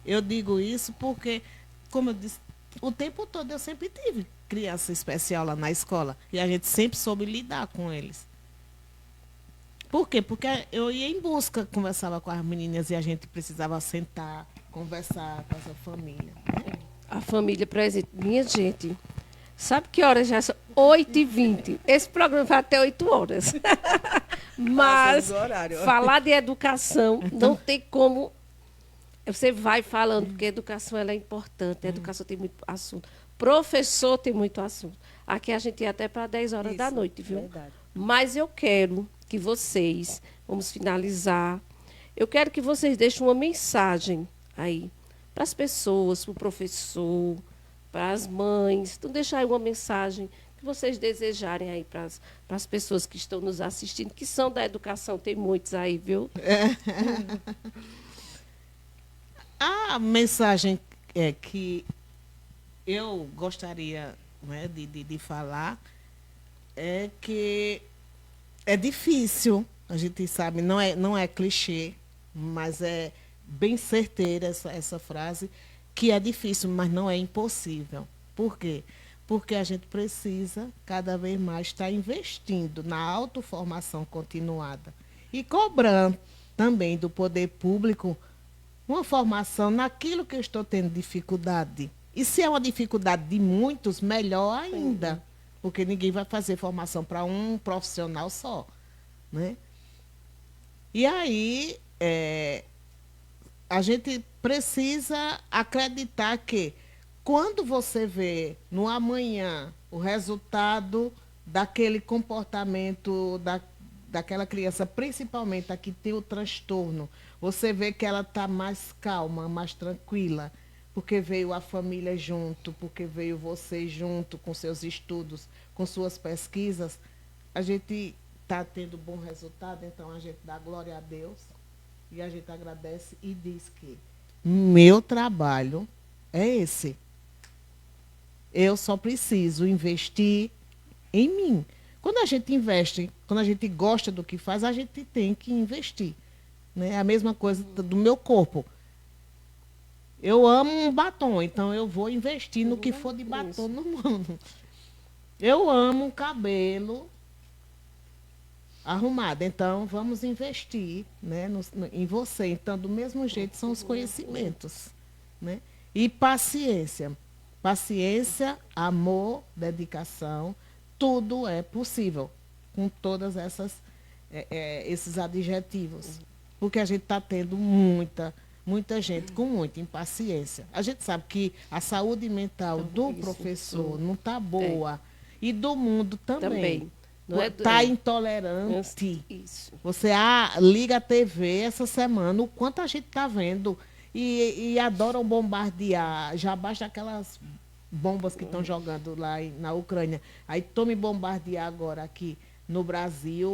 eu digo isso porque, como eu disse, o tempo todo eu sempre tive criança especial lá na escola. E a gente sempre soube lidar com eles. Por quê? Porque eu ia em busca, conversava com as meninas e a gente precisava sentar, conversar com essa família. A família presente. Minha gente, sabe que horas já são? 8h20. Esse programa vai até 8 horas. Mas Passamos o horário. falar de educação não tem como. Você vai falando, porque a educação ela é importante, a educação tem muito assunto. Professor tem muito assunto. Aqui a gente ia até para 10 horas da Isso, noite, viu? verdade. Mas eu quero que vocês, vamos finalizar, eu quero que vocês deixem uma mensagem aí para as pessoas, para o professor, para as mães. Então, deixar aí uma mensagem que vocês desejarem aí para as pessoas que estão nos assistindo, que são da educação, tem muitos aí, viu? A mensagem que eu gostaria, né, de falar é que é difícil, a gente sabe, não é clichê, mas é bem certeira essa frase, que é difícil, mas não é impossível. Por quê? Porque a gente precisa cada vez mais estar investindo na autoformação continuada e cobrando também do poder público uma formação naquilo que eu estou tendo dificuldade. E se é uma dificuldade de muitos, melhor ainda, porque ninguém vai fazer formação para um profissional só, né? E aí, a gente precisa acreditar que quando você vê no amanhã o resultado daquele comportamento daquela criança, principalmente a que tem o transtorno, você vê que ela está mais calma, mais tranquila, porque veio a família junto, porque veio você junto com seus estudos, com suas pesquisas, a gente está tendo bom resultado, então a gente dá glória a Deus e a gente agradece e diz que meu trabalho é esse. Eu só preciso investir em mim. Quando a gente investe, quando a gente gosta do que faz, a gente tem que investir. Né? A mesma coisa do meu corpo. Eu amo um batom, então eu vou investir no que for de batom no mundo. Eu amo um cabelo arrumado, então vamos investir, né, em você. Então, do mesmo jeito, são os conhecimentos. Né? E paciência. Paciência, amor, dedicação, tudo é possível com todas esses adjetivos. Porque a gente está tendo muita gente com muita impaciência. A gente sabe que a saúde mental do professor não está boa. E do mundo também. Está intolerante. Isso. Você liga a TV essa semana, o quanto a gente está vendo. E adoram bombardear. Já basta aquelas bombas que estão jogando lá na Ucrânia. Aí tome bombardear agora aqui no Brasil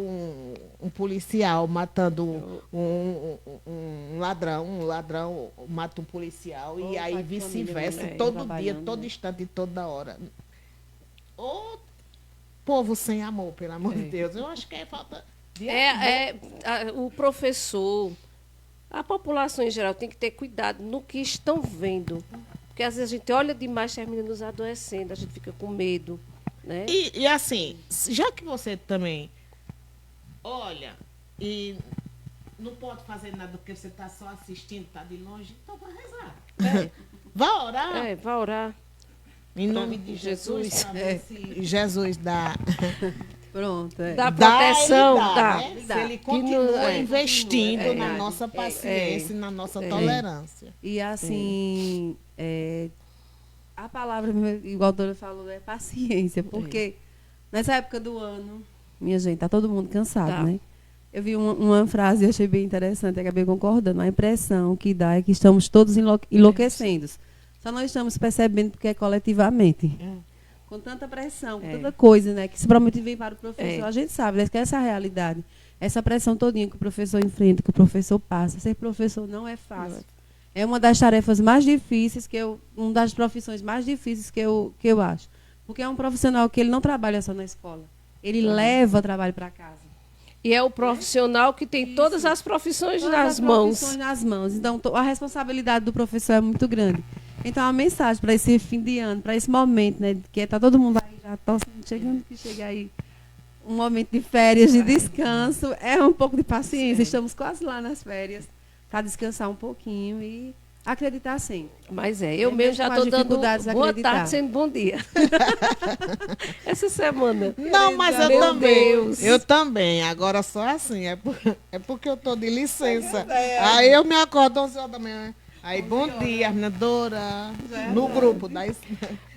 um policial matando um ladrão. Um ladrão mata um policial e aí vice-versa. Todo dia, todo instante, toda hora. Ô, povo sem amor, pelo amor de Deus. Eu acho que é falta de amor. O professor, a população em geral tem que ter cuidado no que estão vendo. Porque às vezes a gente olha demais, termina nos adoecendo, a gente fica com medo. Né? E assim, já que você também olha e não pode fazer nada porque você está só assistindo, está de longe, então vai rezar. Vá orar. Vai orar. Em nome de Jesus. Jesus dá. Pronto. Dá proteção. Né? Se ele continua investindo na nossa paciência e na nossa tolerância. E assim, a palavra, igual a doutora falou, é paciência. Porque nessa época do ano, Minha gente, tá todo mundo cansado, Tá. né? Eu vi uma frase e achei bem interessante, acabei concordando. A impressão que dá é que estamos todos enlouquecendo. Só não estamos percebendo porque é coletivamente. Com tanta pressão, com tanta coisa, né? Que se promete vem para o professor. A gente sabe, né, que essa é a realidade. Essa pressão todinha que o professor enfrenta, que o professor passa. Ser professor não é fácil. É uma das tarefas mais difíceis, uma das profissões mais difíceis que eu acho. Porque é um profissional que ele não trabalha só na escola. Ele leva trabalho para casa. E é o profissional que tem todas as profissões Todas nas as mãos. profissões nas mãos. Então, a responsabilidade do professor é muito grande. Então, a mensagem para esse fim de ano, para esse momento, né, que tá todo mundo aí já chegando, que chega aí um momento de férias, de descanso, é um pouco de paciência. Estamos quase lá nas férias, para descansar um pouquinho e acreditar sempre. Mas eu É mesmo já mesmo com estou as dando dificuldades, boa acreditar. tarde sendo bom dia. Essa semana. Não, mas eu Meu também. Deus. Eu também. Agora só assim. É porque eu tô de licença. Aí eu me acordo 11 horas da manhã. Aí, bom dia, minha Dora. No grupo da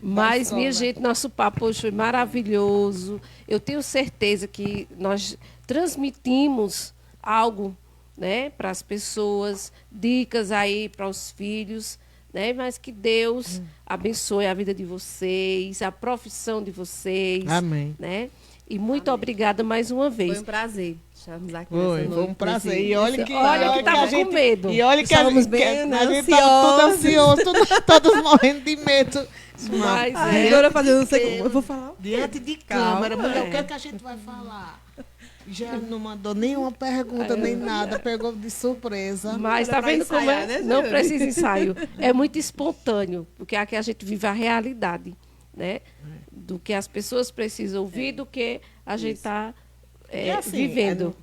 Mas, escola. minha gente, nosso papo hoje foi maravilhoso. Eu tenho certeza que nós transmitimos algo, né, para as pessoas, dicas aí para os filhos, né, mas que Deus abençoe a vida de vocês, a profissão de vocês. Amém. Né? E muito obrigada mais uma vez. Foi um prazer estarmos aqui Foi nessa noite. um prazer. E olha que tava a gente, com medo. E olha que Estávamos a bem, né, gente tava tudo ansiosos. ansioso, todos morrendo de medo. Mas Ai, agora fazendo, não sei como eu vou falar. Diante de Calma, câmera, mulher, é. o que é que a gente vai falar? Já não mandou nenhuma pergunta, nem nada, pegou de surpresa. Mas tá pra vendo como ensaiar, é? né, Não Júlia? precisa ensaio. É muito espontâneo, porque aqui a gente vive a realidade, né? Do que as pessoas precisam ouvir, do que a gente está E assim, vivendo.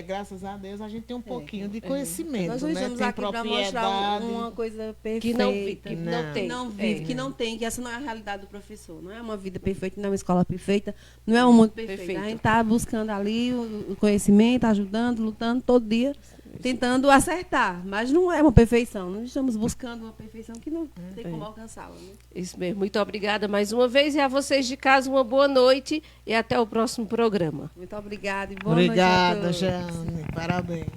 Graças a Deus, a gente tem um pouquinho de conhecimento, Nós não né? estamos Tem aqui para mostrar propriedade. uma coisa perfeita. Que não, que não Não. tem. Que não vive, É. que não tem, que essa não é a realidade do professor. Não é uma vida perfeita, não é uma escola perfeita, não é um mundo perfeito. Perfeito. A gente está buscando ali o conhecimento, ajudando, lutando todo dia, tentando acertar. Mas não é uma perfeição. Nós estamos buscando uma perfeição que não tem como alcançá-la. Né? Isso mesmo. Muito obrigada mais uma vez. E a vocês de casa, uma boa noite e até o próximo programa. Muito obrigada e boa Obrigada, noite a todos. Jane. Parabéns.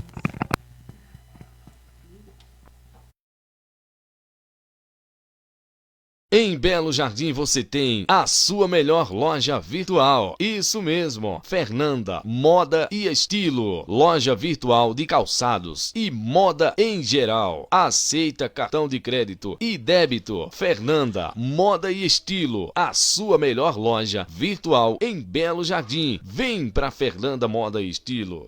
Em Belo Jardim você tem a sua melhor loja virtual. Isso mesmo, Fernanda Moda e Estilo. Loja virtual de calçados e moda em geral. Aceita cartão de crédito e débito. Fernanda Moda e Estilo. A sua melhor loja virtual em Belo Jardim. Vem pra Fernanda Moda e Estilo.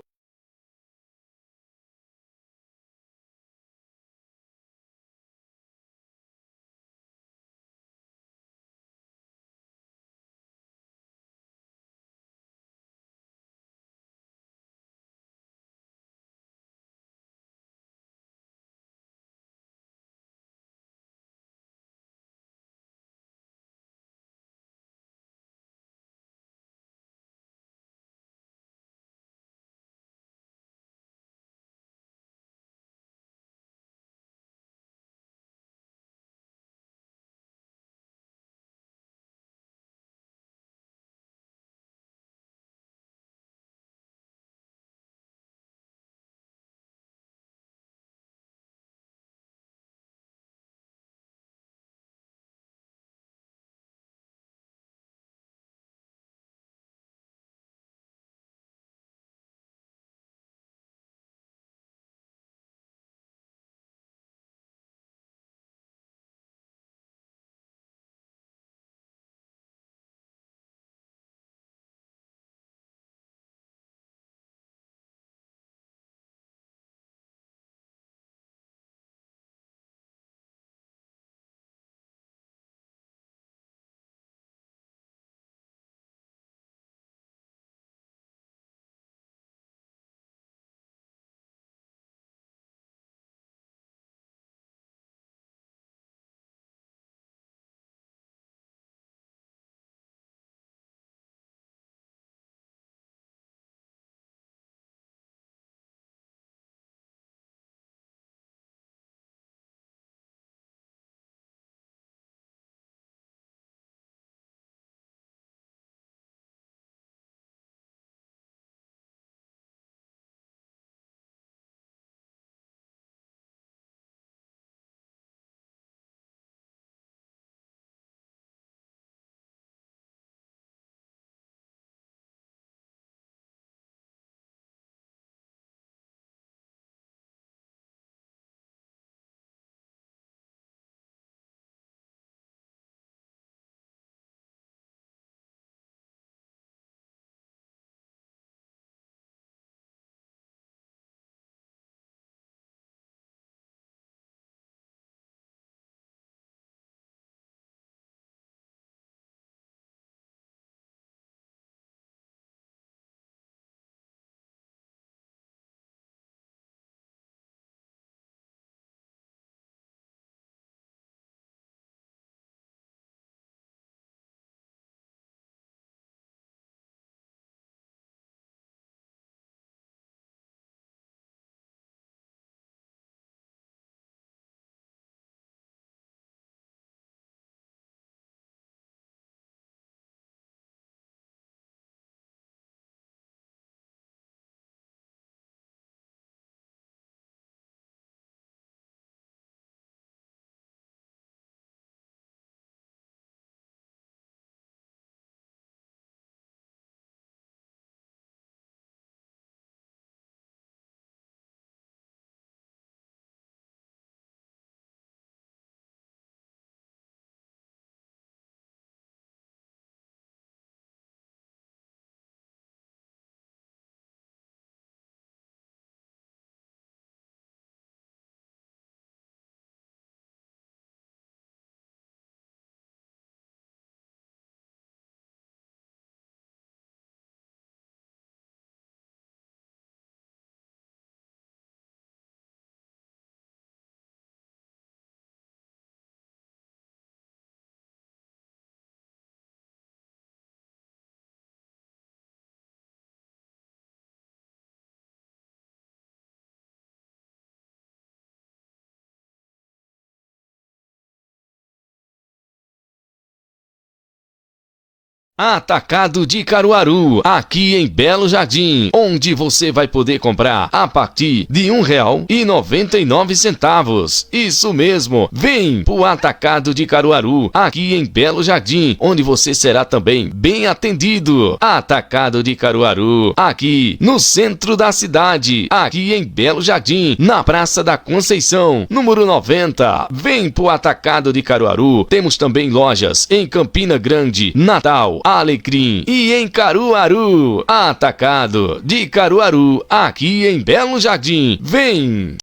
Atacado de Caruaru, aqui em Belo Jardim, onde você vai poder comprar a partir de R$1,99. Isso mesmo, vem pro Atacado de Caruaru, aqui em Belo Jardim, onde você será também bem atendido. Atacado de Caruaru, aqui no centro da cidade, aqui em Belo Jardim, na Praça da Conceição, número 90. Vem pro Atacado de Caruaru. Temos também lojas em Campina Grande, Natal, Alecrim e em Caruaru. Atacado de Caruaru, aqui em Belo Jardim. Vem!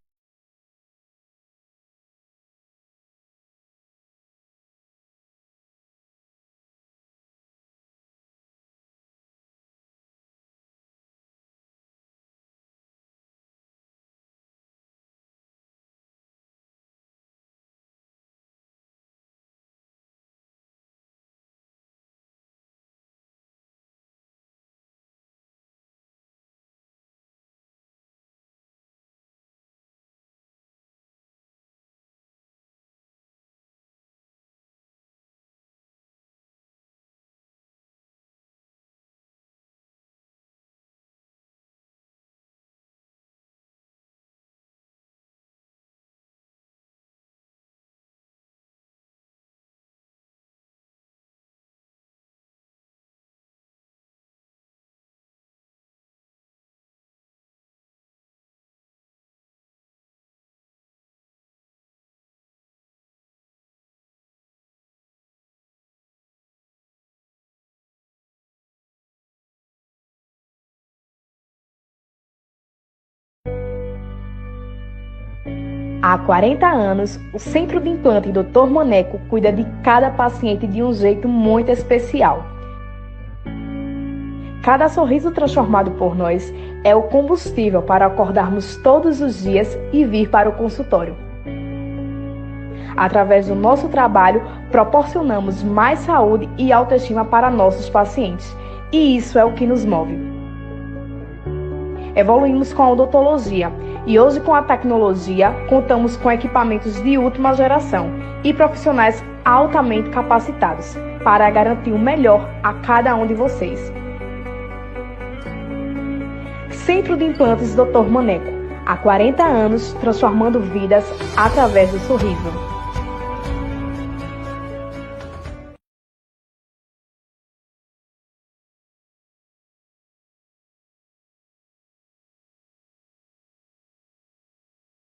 Há 40 anos, o Centro de Implante Dr. Maneco cuida de cada paciente de um jeito muito especial. Cada sorriso transformado por nós é o combustível para acordarmos todos os dias e vir para o consultório. Através do nosso trabalho, proporcionamos mais saúde e autoestima para nossos pacientes, e isso é o que nos move. Evoluímos com a odontologia e hoje, com a tecnologia, contamos com equipamentos de última geração e profissionais altamente capacitados para garantir o melhor a cada um de vocês. Centro de Implantes Dr. Maneco, há 40 anos transformando vidas através do sorriso.